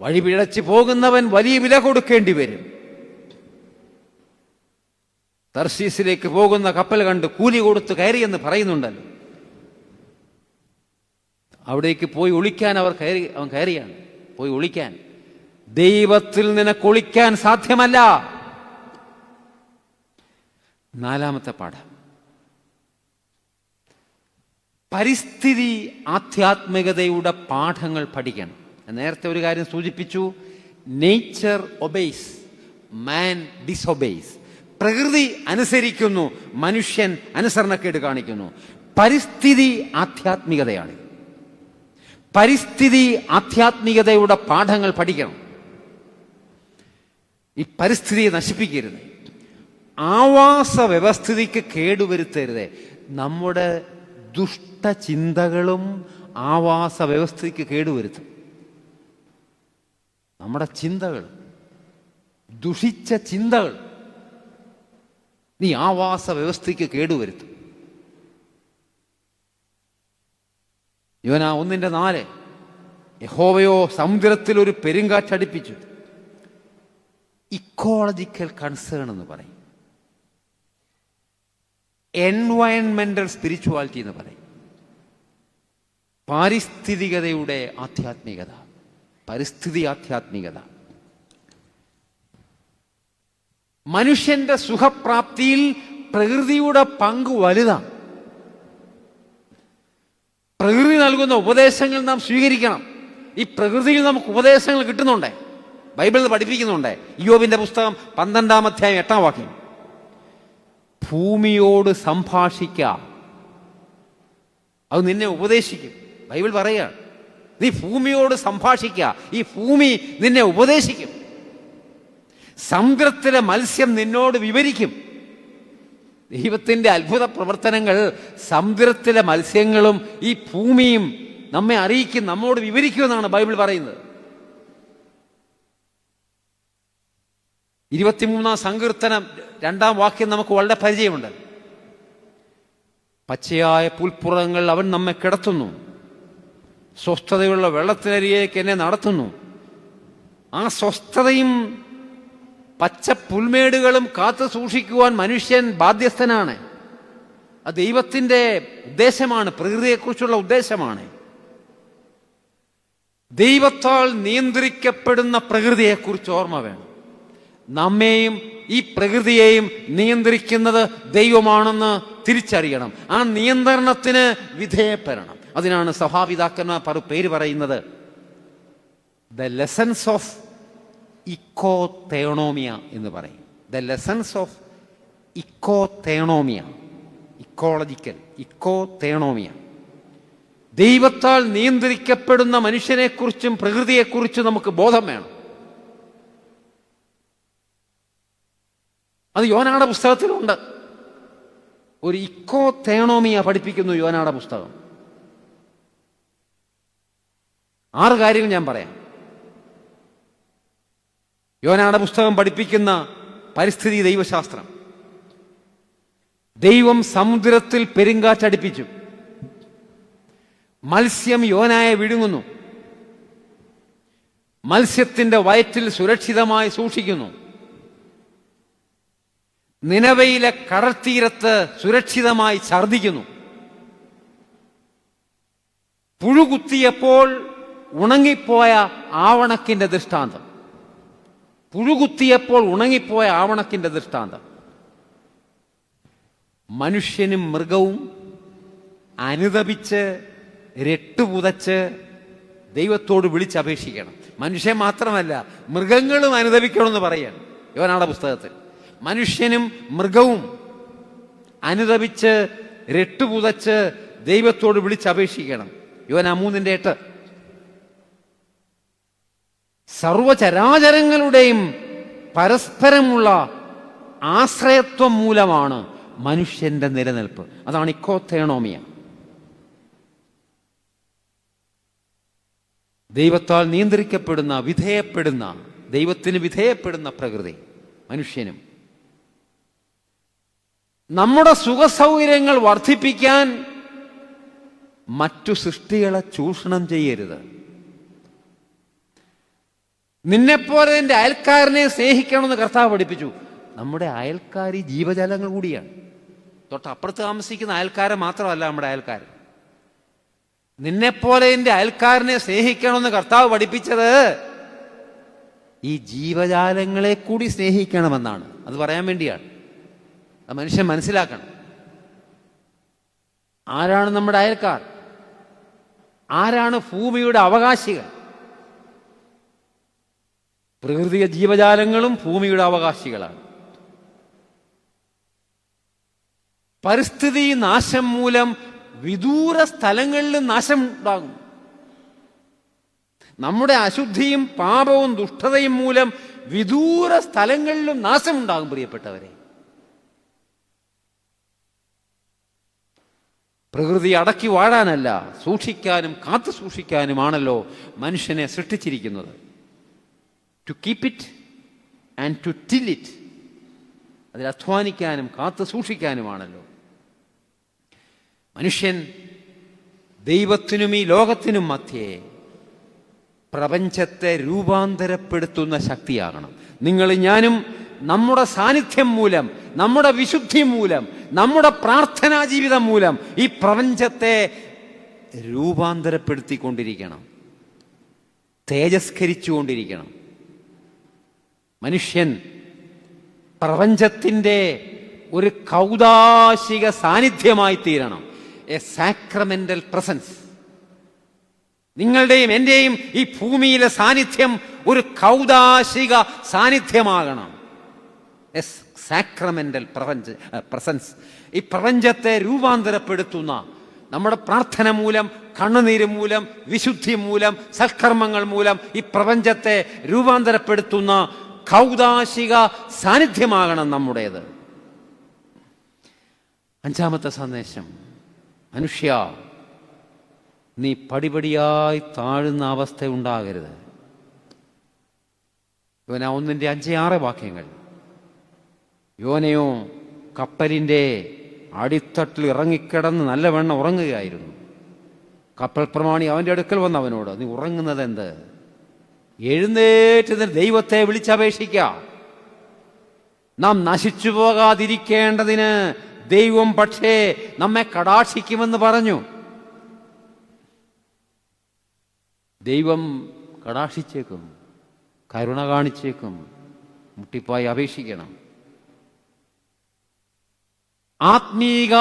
വഴി പിഴച്ച് പോകുന്നവൻ വലിയ വില കൊടുക്കേണ്ടി വരും. തർശീസിലേക്ക് പോകുന്ന കപ്പൽ കണ്ട് കൂലി കൊടുത്ത് കയറിയെന്ന് പറയുന്നുണ്ടല്ലോ. അവിടേക്ക് പോയി ഒളിക്കാൻ അവൻ കയറിയാണ്. പോയി ഒളിക്കാൻ. ദൈവത്തിൽ നിനക്ക് ഒളിക്കാൻ സാധ്യമല്ല. 4-ാമത്തെ പാഠം, പരിസ്ഥിതി ആധ്യാത്മികതയുടെ പാഠങ്ങൾ പഠിക്കണം. നേരത്തെ ഒരു കാര്യം സൂചിപ്പിച്ചു, നേച്ചർ ഒബെയ്സ്, മാൻ ഡിസൊബെയ്സ്. പ്രകൃതി അനുസരിക്കുന്നു, മനുഷ്യൻ അനുസരണക്കേട് കാണിക്കുന്നു. പരിസ്ഥിതി ആധ്യാത്മികതയാണ്. പരിസ്ഥിതി ആധ്യാത്മികതയുടെ പാഠങ്ങൾ പഠിക്കണം. ഈ പരിസ്ഥിതിയെ നശിപ്പിക്കരുത്, ആവാസ വ്യവസ്ഥിതിക്ക് കേടുവരുത്തരുത്. നമ്മുടെ ദുഷ്ടചിന്തകളും ആവാസ വ്യവസ്ഥയ്ക്ക് കേടുവരുത്തും. നമ്മുടെ ചിന്തകൾ, ദുഷിച്ച ചിന്തകൾ നീ ആവാസ വ്യവസ്ഥയ്ക്ക് കേടുവരുത്തും. യോനാ 1:4 യഹോവയോ സമുദ്രത്തിൽ ഒരു പെരുങ്കാറ്റടിപ്പിച്ചു. ഇക്കോളജിക്കൽ കൺസേൺ എന്ന് പറയും, എൻവയൺമെന്റൽ സ്പിരിച്വാലിറ്റി എന്ന് പറയും. പാരിസ്ഥിതികതയുടെ ആധ്യാത്മികത, പരിസ്ഥിതി ആധ്യാത്മികത. മനുഷ്യന്റെ സുഖപ്രാപ്തിയിൽ പ്രകൃതിയുടെ പങ്ക് വലുതാണ്. പ്രകൃതി നൽകുന്ന ഉപദേശങ്ങൾ നാം സ്വീകരിക്കണം. ഈ പ്രകൃതിയിൽ നമുക്ക് ഉപദേശങ്ങൾ കിട്ടുന്നുണ്ട്, ബൈബിളിൽ പഠിപ്പിക്കുന്നുണ്ട്. ഇയ്യോബിന്റെ പുസ്തകം 12-ാം അധ്യായം 8-ാം വാക്യം, ഭൂമിയോട് സംഭാഷിക്കാം, അത് നിന്നെ ഉപദേശിക്കും. ബൈബിൾ പറയുകയാണ്, നീ ഭൂമിയോട് സംഭാഷിക്കുക, ഈ ഭൂമി നിന്നെ ഉപദേശിക്കും. സമുദ്രത്തിലെ മത്സ്യം നിന്നോട് വിവരിക്കും. ദൈവത്തിൻ്റെ അത്ഭുത പ്രവർത്തനങ്ങൾ സമുദ്രത്തിലെ മത്സ്യങ്ങളും ഈ ഭൂമിയും നമ്മെ അറിയിക്കും, നമ്മോട് വിവരിക്കുമെന്നാണ് ബൈബിൾ പറയുന്നത്. 23-ാം സങ്കീർത്തനം 2-ാം വാക്യം നമുക്ക് വളരെ പരിചയമുണ്ട്. പച്ചയായ പുൽപ്പുറങ്ങൾ അവൻ നമ്മെ കിടത്തുന്നു, സ്വസ്ഥതയുള്ള വെള്ളത്തിനരികേക്ക് എന്നെ നടത്തുന്നു. ആ സ്വസ്ഥതയും പച്ച പുൽമേടുകളും കാത്തു സൂക്ഷിക്കുവാൻ മനുഷ്യൻ ബാധ്യസ്ഥനാണ്. അത് ദൈവത്തിൻ്റെ ഉദ്ദേശമാണ്, പ്രകൃതിയെക്കുറിച്ചുള്ള ഉദ്ദേശമാണ്. ദൈവത്താൽ നിയന്ത്രിക്കപ്പെടുന്ന പ്രകൃതിയെക്കുറിച്ച് ഓർമ്മ വേണം. നമ്മെയും ഈ പ്രകൃതിയെയും നിയന്ത്രിക്കുന്നത് ദൈവമാണെന്ന് തിരിച്ചറിയണം. ആ നിയന്ത്രണത്തിന് വിധേയപ്പെടണം. അതിനാണ് സഭാപിതാക്കന്മാർ പേര് പറയുന്നത് ദ ലെസൺസ് ഓഫ് ഇക്കോ തേണോമിയ എന്ന് പറയും. ദ ലെസൺസ് ഓഫ് ഇക്കോ തേണോമിയ, ഇക്കോളജിക്കൽ ഇക്കോ തേണോമിയ. ദൈവത്താൽ നിയന്ത്രിക്കപ്പെടുന്ന മനുഷ്യനെക്കുറിച്ചും പ്രകൃതിയെക്കുറിച്ചും നമുക്ക് ബോധം വേണം. അത് യോനായുടെ പുസ്തകത്തിലുണ്ട്. ഒരു ഇക്കോ തേണോമിയ പഠിപ്പിക്കുന്നു യോനായുടെ പുസ്തകം. 6 കാര്യങ്ങൾ ഞാൻ പറയാം. യോനായുടെ പുസ്തകം പഠിപ്പിക്കുന്ന പരിസ്ഥിതി ദൈവശാസ്ത്രം. ദൈവം സമുദ്രത്തിൽ പെരുങ്കാറ്റടിപ്പിച്ചു, മത്സ്യം യോനായെ വിഴുങ്ങുന്നു, മത്സ്യത്തിന്റെ വയറ്റിൽ സുരക്ഷിതമായി സൂക്ഷിക്കുന്നു, നിനവയിലെ കടൽത്തീരത്ത് സുരക്ഷിതമായി ഛർദ്ദിക്കുന്നു, പുഴുകുത്തിയപ്പോൾ ഉണങ്ങിപ്പോയ ആവണക്കിന്റെ ദൃഷ്ടാന്തം, പുഴുകുത്തിയപ്പോൾ ഉണങ്ങിപ്പോയ ആവണക്കിന്റെ ദൃഷ്ടാന്തം. മനുഷ്യനും മൃഗവും അനുതപിച്ച് രട്ടുപുതച്ച് ദൈവത്തോട് വിളിച്ചപേക്ഷിക്കണം. മനുഷ്യൻ മാത്രമല്ല, മൃഗങ്ങളും അനുതപിക്കണമെന്ന് പറയാണ് യോനായുടെ പുസ്തകത്തിൽ. മനുഷ്യനും മൃഗവും അനുതപിച്ച് രട്ടുപുതച്ച് ദൈവത്തോട് വിളിച്ചപേക്ഷിക്കണം. യോനാ 3:8. സർവചരാചരങ്ങളുടെയും പരസ്പരമുള്ള ആശ്രയത്വം മൂലമാണ് മനുഷ്യന്റെ നിലനിൽപ്പ്. അതാണ് ഇക്കോതേണോമിയ. ദൈവത്താൽ നിയന്ത്രിക്കപ്പെടുന്ന, വിധേയപ്പെടുന്ന, ദൈവത്തിന് വിധേയപ്പെടുന്ന പ്രകൃതി മനുഷ്യനും. നമ്മുടെ സുഖസൗകര്യങ്ങൾ വർദ്ധിപ്പിക്കാൻ മറ്റു സൃഷ്ടികളെ ചൂഷണം ചെയ്യരുത്. നിന്നെപ്പോലെ എൻ്റെ അയൽക്കാരനെ സ്നേഹിക്കണമെന്ന് കർത്താവ് പഠിപ്പിച്ചു. നമ്മുടെ അയൽക്കാർ ഈ ജീവജാലങ്ങൾ കൂടിയാണ്. തൊട്ടപ്പുറത്ത് താമസിക്കുന്ന അയൽക്കാരെ മാത്രമല്ല നമ്മുടെ അയൽക്കാർ. നിന്നെപ്പോലെ എൻ്റെ അയൽക്കാരനെ സ്നേഹിക്കണമെന്ന് കർത്താവ് പഠിപ്പിച്ചത് ഈ ജീവജാലങ്ങളെ കൂടി സ്നേഹിക്കണമെന്നാണ്. അത് പറയാൻ വേണ്ടിയാണ്. അത് മനുഷ്യൻ മനസ്സിലാക്കണം. ആരാണ് നമ്മുടെ അയൽക്കാർ? ആരാണ് ഭൂമിയുടെ അവകാശികൾ? പ്രകൃതിയ ജീവജാലങ്ങളും ഭൂമിയുടെ അവകാശികളാണ്. പരിസ്ഥിതി നാശം മൂലം വിദൂര സ്ഥലങ്ങളിലും നാശം ഉണ്ടാകും. നമ്മുടെ അശുദ്ധിയും പാപവും ദുഷ്ടതയും മൂലം വിദൂര സ്ഥലങ്ങളിലും നാശമുണ്ടാകും പ്രിയപ്പെട്ടവരെ. പ്രകൃതി അടക്കി വാഴാനല്ല, സൂക്ഷിക്കാനും കാത്തു സൂക്ഷിക്കാനുമാണല്ലോ മനുഷ്യനെ സൃഷ്ടിച്ചിരിക്കുന്നത്. To keep it and to till it. അതിൽ അധ്വാനിക്കാനും കാത്തു സൂക്ഷിക്കാനുമാണല്ലോ. മനുഷ്യൻ ദൈവത്തിനും ഈ ലോകത്തിനും മധ്യേ പ്രപഞ്ചത്തെ രൂപാന്തരപ്പെടുത്തുന്ന ശക്തിയാകണം. നിങ്ങൾ ഞാനും നമ്മുടെ സാന്നിധ്യം മൂലം, നമ്മുടെ വിശുദ്ധി മൂലം, നമ്മുടെ പ്രാർത്ഥനാ ജീവിതം മൂലം ഈ പ്രപഞ്ചത്തെ രൂപാന്തരപ്പെടുത്തിക്കൊണ്ടിരിക്കണം, തേജസ്കരിച്ചുകൊണ്ടിരിക്കണം. മനുഷ്യൻ പ്രപഞ്ചത്തിൻ്റെ ഒരു കൗദാശിക സാന്നിധ്യമായി തീരണം. A sacramental presence. നിങ്ങളുടെയും എൻ്റെയും ഈ ഭൂമിയിലെ സാന്നിധ്യം ഒരു കൗദാശിക സാന്നിധ്യമാകണം. A sacramental presence. ഈ പ്രപഞ്ചത്തെ രൂപാന്തരപ്പെടുത്തുന്ന, നമ്മുടെ പ്രാർത്ഥന മൂലം, കണ്ണുനീര് മൂലം, വിശുദ്ധി മൂലം, സൽക്കർമ്മങ്ങൾ മൂലം ഈ പ്രപഞ്ചത്തെ രൂപാന്തരപ്പെടുത്തുന്ന കൗദാശിക സാന്നിധ്യമാകണം നമ്മുടേത്. അഞ്ചാമത്തെ സന്ദേശം, മനുഷ്യ, നീ പടിപടിയായി താഴുന്ന അവസ്ഥ ഉണ്ടാകരുത്. യോന 1:5-6 വാക്യങ്ങൾ. യോനയോ കപ്പലിൻ്റെ അടിത്തട്ടിൽ ഇറങ്ങിക്കിടന്ന് നല്ലവണ്ണം ഉറങ്ങുകയായിരുന്നു. കപ്പൽ പ്രമാണി അവൻ്റെ അടുക്കൽ വന്ന് അവനോട്, നീ ഉറങ്ങുന്നത് എന്ത്? എഴുന്നേറ്റ് ദൈവത്തെ വിളിച്ചപേക്ഷിക്കാം. നാം നശിച്ചു പോകാതിരിക്കേണ്ടതിന് ദൈവം പക്ഷേ നമ്മെ കടാക്ഷിക്കുമെന്ന് പറഞ്ഞു. ദൈവം കടാക്ഷിച്ചേക്കും, കരുണ കാണിച്ചേക്കും. മുട്ടിപ്പായി അപേക്ഷിക്കണം. ആത്മീക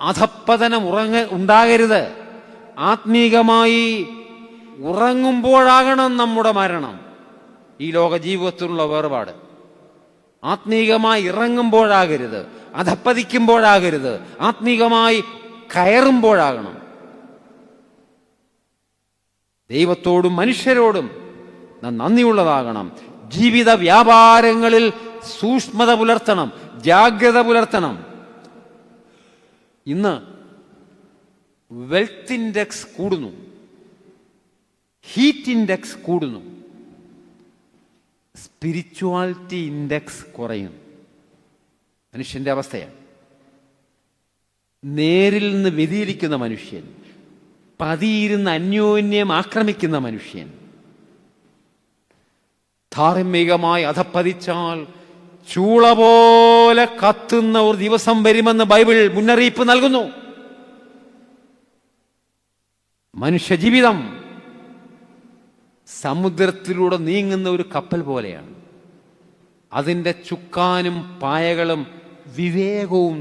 അധപ്പതനം ഉണ്ടാകരുത്. ആത്മീകമായി ഉറങ്ങുമ്പോഴാകണം നമ്മുടെ മരണം, ഈ ലോക ജീവിതത്തിലുള്ള വേർപാട്. ആത്മീകമായി ഇറങ്ങുമ്പോഴാകരുത്, അധപ്പതിക്കുമ്പോഴാകരുത്, ആത്മീകമായി കയറുമ്പോഴാകണം. ദൈവത്തോടും മനുഷ്യരോടും നന്ദിയുള്ളതാകണം. ജീവിത വ്യാപാരങ്ങളിൽ സൂക്ഷ്മത പുലർത്തണം, ജാഗ്രത പുലർത്തണം. ഇന്ന് വെൽത്ത് ഇൻഡെക്സ് കൂടുന്നു, ഹീറ്റ് ഇൻഡെക്സ് കൂടുന്നു, സ്പിരിച്വാലിറ്റി ഇൻഡെക്സ് കുറയുന്നു. മനുഷ്യന്റെ അവസ്ഥയാണ്. നേരിൽ നിന്ന് വ്യതിചലിക്കുന്ന മനുഷ്യൻ, പതിയിരുന്ന് അന്യോന്യം ആക്രമിക്കുന്ന മനുഷ്യൻ, ധാർമ്മികമായി അധപ്പതിച്ചാൽ ചൂള പോലെ കത്തുന്ന ഒരു ദിവസം വരുമെന്ന് ബൈബിൾ മുന്നറിയിപ്പ് നൽകുന്നു. മനുഷ്യജീവിതം സമുദ്രത്തിലൂടെ നീങ്ങുന്ന ഒരു കപ്പൽ പോലെയാണ്. അതിൻ്റെ ചുക്കാനും പായകളും വിവേകവും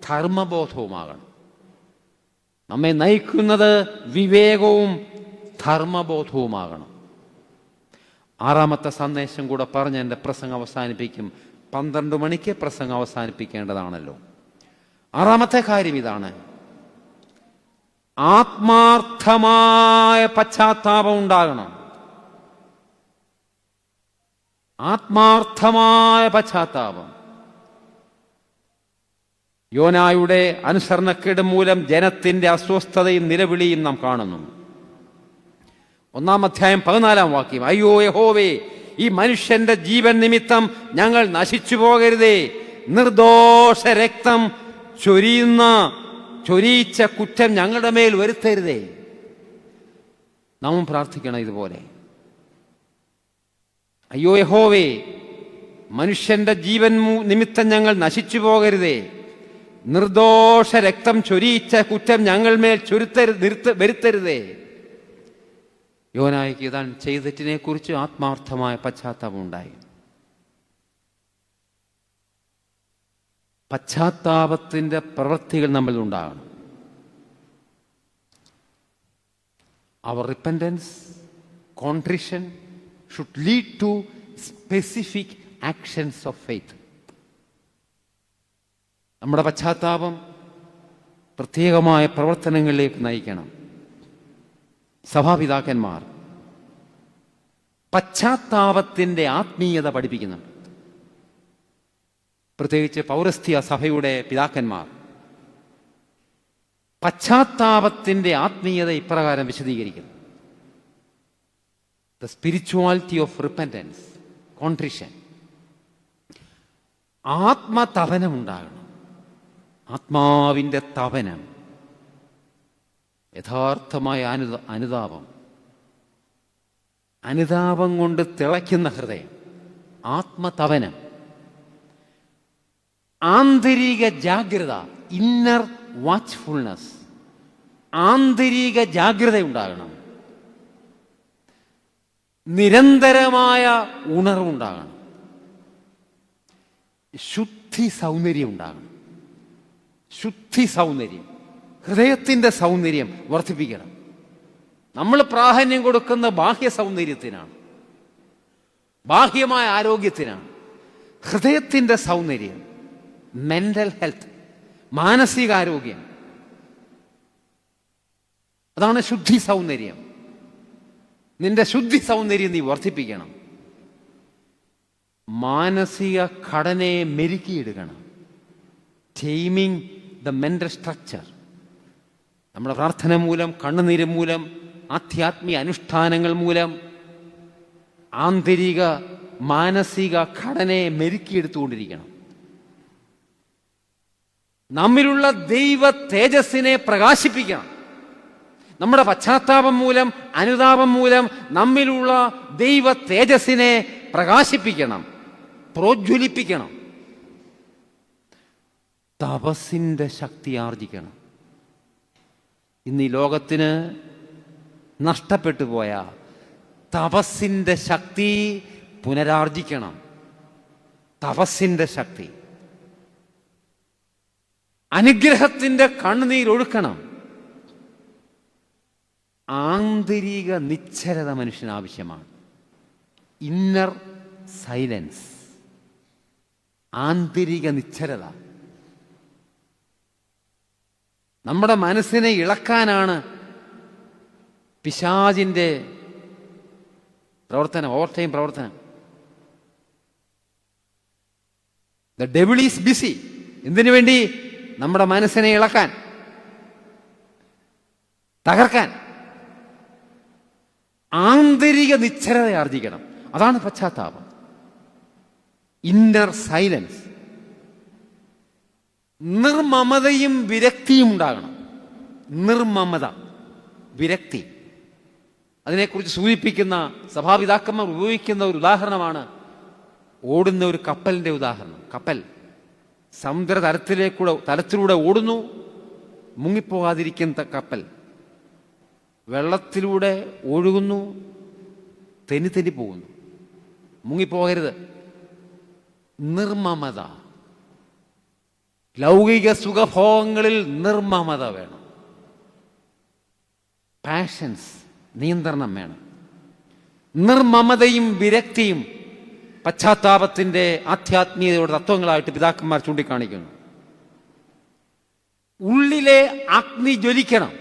ധർമ്മബോധവുമാകണം. നമ്മെ നയിക്കുന്നത് വിവേകവും ധർമ്മബോധവുമാകണം. ആറാമത്തെ സന്ദേശം കൂടെ പറഞ്ഞ് എൻ്റെ പ്രസംഗം അവസാനിപ്പിക്കും. 12 മണിക്ക് പ്രസംഗം അവസാനിപ്പിക്കേണ്ടതാണല്ലോ. ആറാമത്തെ കാര്യം ഇതാണ്: ആത്മാർത്ഥമായ പശ്ചാത്താപം ഉണ്ടാകണം. ആത്മാർത്ഥമായ പശ്ചാത്താപം. യോനായുടെ അനുസരണക്കേട് മൂലം ജനത്തിന്റെ അസ്വസ്ഥതയും നിലവിളിയും നാം കാണുന്നു. 1-ാം അധ്യായം 14-ാം വാക്യം. അയ്യോ യഹോവേ, ഈ മനുഷ്യന്റെ ജീവൻ നിമിത്തം ഞങ്ങൾ നശിച്ചു പോകരുതേ. നിർദോഷ രക്തം ചൊരിയിച്ച കുറ്റം ഞങ്ങളുടെ മേൽ വരുത്തരുതേ. നാം പ്രാർത്ഥിക്കണം ഇതുപോലെ. അയ്യോ യഹോവേ, മനുഷ്യന്റെ ജീവൻ നിമിത്തം ഞങ്ങൾ നശിച്ചു പോകരുതേ. നിർദോഷ രക്തം ചൊരിയിച്ച കുറ്റം ഞങ്ങൾ മേൽ വരുത്തരുതേ. യോനായ്ക്ക് ഇതാൻ ചെയ്ത തെറ്റിനെ കുറിച്ച് ആത്മാർത്ഥമായ പശ്ചാത്താപം ഉണ്ടായി. പശ്ചാത്താപത്തിന്റെ പ്രവൃത്തികൾ നമ്മിൽ ഉണ്ടാകണം. അവർ repentance, കോൺട്രിഷൻ should lead to specific actions of faith. നമ്മുടെ പശ്ചാത്താപം പ്രത്യേകമായ പ്രവർത്തനങ്ങളിലേക്ക് നയിക്കണം. സഭാപിതാക്കന്മാർ പശ്ചാത്താപത്തിൻ്റെ ആത്മീയത പഠിപ്പിക്കുന്നുണ്ട്. പ്രത്യേകിച്ച് പൗരസ്ത്യ സഭയുടെ പിതാക്കന്മാർ പശ്ചാത്താപത്തിൻ്റെ ആത്മീയത ഇപ്രകാരം വിശദീകരിക്കുന്നു: ദ സ്പിരിച്വാലിറ്റി ഓഫ് റിപ്പൻറ്റൻസ്, കോൺട്രിഷൻ. ആത്മതപനം ഉണ്ടാകണം, ആത്മാവിൻ്റെ തപനം, യഥാർത്ഥമായ അനുതാപം, അനുതാപം കൊണ്ട് തിളയ്ക്കുന്ന ഹൃദയം, ആത്മതപനം. ആന്തരിക ജാഗ്രത, ഇന്നർ വാച്ച്ഫുൾനെസ്, ആന്തരിക ജാഗ്രത ഉണ്ടാകണം. നിരന്തരമായ ഉണർവുണ്ടാകണം. ശുദ്ധി സൗന്ദര്യം ഉണ്ടാകണം. ശുദ്ധി സൗന്ദര്യം, ഹൃദയത്തിൻ്റെ സൗന്ദര്യം വർദ്ധിപ്പിക്കണം. നമ്മൾ പ്രാധാന്യം കൊടുക്കുന്ന ബാഹ്യ സൗന്ദര്യത്തിനാണ്, ബാഹ്യമായ ആരോഗ്യത്തിനാണ്. ഹൃദയത്തിൻ്റെ സൗന്ദര്യം, മെന്റൽ ഹെൽത്ത്, മാനസികാരോഗ്യം, അതാണ് ശുദ്ധി സൗന്ദര്യം. നിന്റെ ശുദ്ധി സൗന്ദര്യം നീ വർദ്ധിപ്പിക്കണം. മാനസിക ഘടനയെ മെരുക്കിയെടുക്കണം. Taming the mental structure. നമ്മുടെ പ്രാർത്ഥന മൂലം, കണ്ണുനീര് മൂലം, ആധ്യാത്മിക അനുഷ്ഠാനങ്ങൾ മൂലം ആന്തരിക മാനസിക ഘടനയെ മെരുക്കിയെടുത്തുകൊണ്ടിരിക്കണം. നമ്മിലുള്ള ദൈവ തേജസ്സിനെ പ്രകാശിപ്പിക്കണം. നമ്മുടെ പശ്ചാത്താപം മൂലം, അനുതാപം മൂലം നമ്മിലുള്ള ദൈവ തേജസ്സിനെ പ്രകാശിപ്പിക്കണം, പ്രോജ്വലിപ്പിക്കണം. തപസ്സിൻ്റെ ശക്തി ആർജിക്കണം. ഇന്ന് ഈ ലോകത്തിന് നഷ്ടപ്പെട്ടു പോയ തപസ്സിൻ്റെ ശക്തി പുനരാർജിക്കണം. തപസ്സിൻ്റെ ശക്തി, അനുഗ്രഹത്തിൻ്റെ കണ്ണുനീരൊഴുക്കണം. ആന്തരിക നിശ്ചലത മനുഷ്യന് ആവശ്യമാണ്. ഇന്നർ സൈലൻസ്, ആന്തരിക നിശ്ചലത. നമ്മുടെ മനസ്സിനെ ഇളക്കാനാണ് പിശാചിൻ്റെ പ്രവർത്തനം, ഓവർ ടൈം പ്രവർത്തനം. The devil is BC. എന്തിനു വേണ്ടി? നമ്മുടെ മനസ്സിനെ ഇളക്കാൻ, തകർക്കാൻ. ആന്തരിക നിശ്ചലത ആർജിക്കണം. അതാണ് പശ്ചാത്താപം, ഇന്നർ സൈലൻസ്. നിർമ്മമതയും വിരക്തിയും ഉണ്ടാകണം. നിർമ്മമത, വിരക്തി, അതിനെക്കുറിച്ച് സൂചിപ്പിക്കുന്ന സഭാപിതാക്കന്മാർ ഉപയോഗിക്കുന്ന ഒരു ഉദാഹരണമാണ് ഓടുന്ന ഒരു കപ്പലിൻ്റെ ഉദാഹരണം. കപ്പൽ സമുദ്ര തലത്തിലൂടെ ഓടുന്നു, മുങ്ങിപ്പോകാതിരിക്കുന്ന കപ്പൽ. വെള്ളത്തിലൂടെ ഒഴുകുന്നു, തെന്നി പോകുന്നു, മുങ്ങിപ്പോകരുത്. നിർമ്മമത, ലൗകിക സുഖഭോഗങ്ങളിൽ നിർമ്മമത വേണം. പാഷൻസ്, നിയന്ത്രണം വേണം. നിർമ്മമതയും വിരക്തിയും പശ്ചാത്താപത്തിൻ്റെ ആധ്യാത്മികതയുടെ തത്വങ്ങളായിട്ട് പിതാക്കന്മാർ ചൂണ്ടിക്കാണിക്കുന്നു. ഉള്ളിലെ അഗ്നി ജ്വലിക്കണം.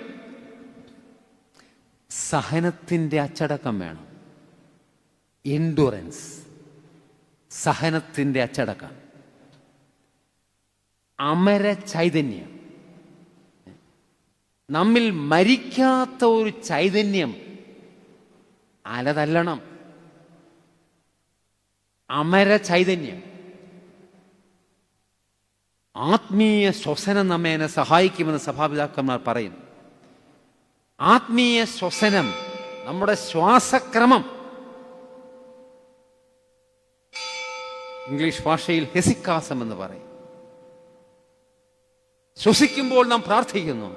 സഹനത്തിൻ്റെ അച്ചടക്കം വേണം. എൻഡുറൻസ്, സഹനത്തിൻ്റെ അച്ചടക്കം. അമര ചൈതന്യം, നമ്മിൽ മരിക്കാത്ത ഒരു ചൈതന്യം അലതല്ലണം. അമര ചൈതന്യം. ആത്മീയ ശ്വസനം നമ്മെ സഹായിക്കുമെന്ന് സഭാപിതാക്കന്മാർ പറയുന്നു. ആത്മീയ ശ്വസനം, നമ്മുടെ ശ്വാസക്രമം, ഇംഗ്ലീഷ് ഭാഷയിൽ ഹെസിക്കാസം എന്ന് പറയും. ശ്വസിക്കുമ്പോൾ നാം പ്രാർത്ഥിക്കുന്നു,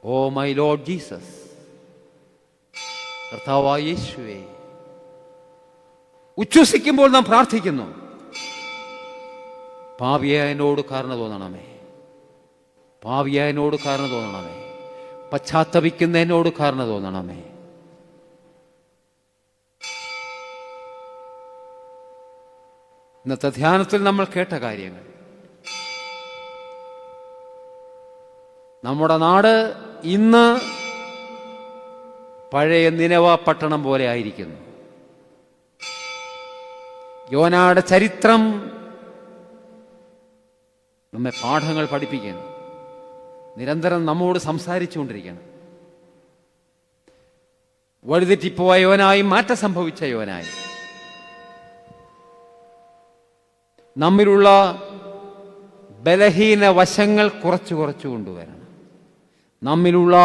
ഓ മൈ ലോർഡ് ജീസസ്, കർത്താവായ യേശുവേ. ഉച്ഛ്വസിക്കുമ്പോൾ നാം പ്രാർത്ഥിക്കുന്നു, പാപിയായനോട് കരുണ തോന്നണമേ, പാപിയായനോട് കരുണ തോന്നണമേ, പശ്ചാത്തപിക്കുന്നതിനോട് കരുണ തോന്നണമേ. ഇന്നത്തെ ധ്യാനത്തിൽ നമ്മൾ കേട്ട കാര്യങ്ങൾ, നമ്മുടെ നാട് ഇന്ന് പഴയ നിനവ പട്ടണം പോലെ ആയിരിക്കുന്നു. യോനായുടെ ചരിത്രം നമ്മെ പാഠങ്ങൾ പഠിപ്പിക്കണം, നിരന്തരം നമ്മോട് സംസാരിച്ചുകൊണ്ടിരിക്കണം. വഴിതെറ്റിപ്പോയ യോനായി, മാറ്റം സംഭവിച്ച യോനായി, നമ്മിലുള്ള ബലഹീന വശങ്ങൾ കുറച്ചു കൊണ്ടുവരണം. നമ്മിലുള്ള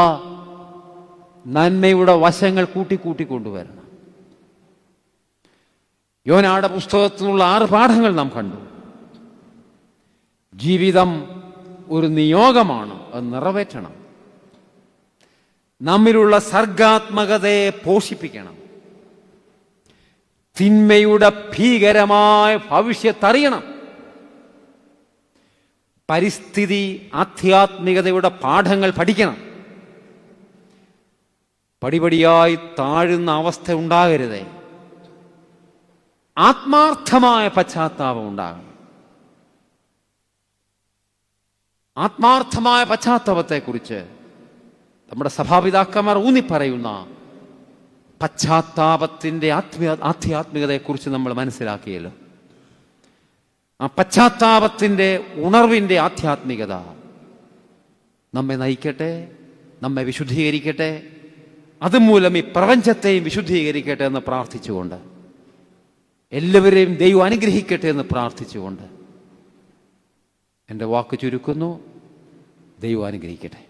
നന്മയുടെ വശങ്ങൾ കൂട്ടി കൊണ്ടുവരണം. യോനായുടെ പുസ്തകത്തിൽ നിന്നുള്ള 6 പാഠങ്ങൾ നാം കണ്ടു. ജീവിതം ഒരു നിയോഗമാണ്, അത് നിറവേറ്റണം. നമ്മിലുള്ള സർഗാത്മകതയെ പോഷിപ്പിക്കണം. തിന്മയുടെ ഭീകരമായ ഭവിഷ്യത്തറിയണം. പരിസ്ഥിതി ആധ്യാത്മികതയുടെ പാഠങ്ങൾ പഠിക്കണം. പടിപടിയായി താഴുന്ന അവസ്ഥ ഉണ്ടാകരുതേ. ആത്മാർത്ഥമായ പശ്ചാത്താപം ഉണ്ടാകണം. ആത്മാർത്ഥമായ പശ്ചാത്താപത്തെക്കുറിച്ച് നമ്മുടെ സഭാപിതാക്കന്മാർ ഊന്നിപ്പറയുന്ന പശ്ചാത്താപത്തിൻ്റെ ആധ്യാത്മികതയെക്കുറിച്ച് നമ്മൾ മനസ്സിലാക്കിയല്ലോ. ആ പശ്ചാത്താപത്തിൻ്റെ ഉണർവിൻ്റെ ആധ്യാത്മികത നമ്മെ നയിക്കട്ടെ, നമ്മെ വിശുദ്ധീകരിക്കട്ടെ, അതുമൂലം ഈ പ്രപഞ്ചത്തെയും വിശുദ്ധീകരിക്കട്ടെ എന്ന് പ്രാർത്ഥിച്ചുകൊണ്ട്, എല്ലാവരെയും ദൈവം അനുഗ്രഹിക്കട്ടെ എന്ന് പ്രാർത്ഥിച്ചുകൊണ്ട് എൻ്റെ വാക്ക് ചുരുക്കുന്നു. ദൈവം അനുഗ്രഹിക്കട്ടെ.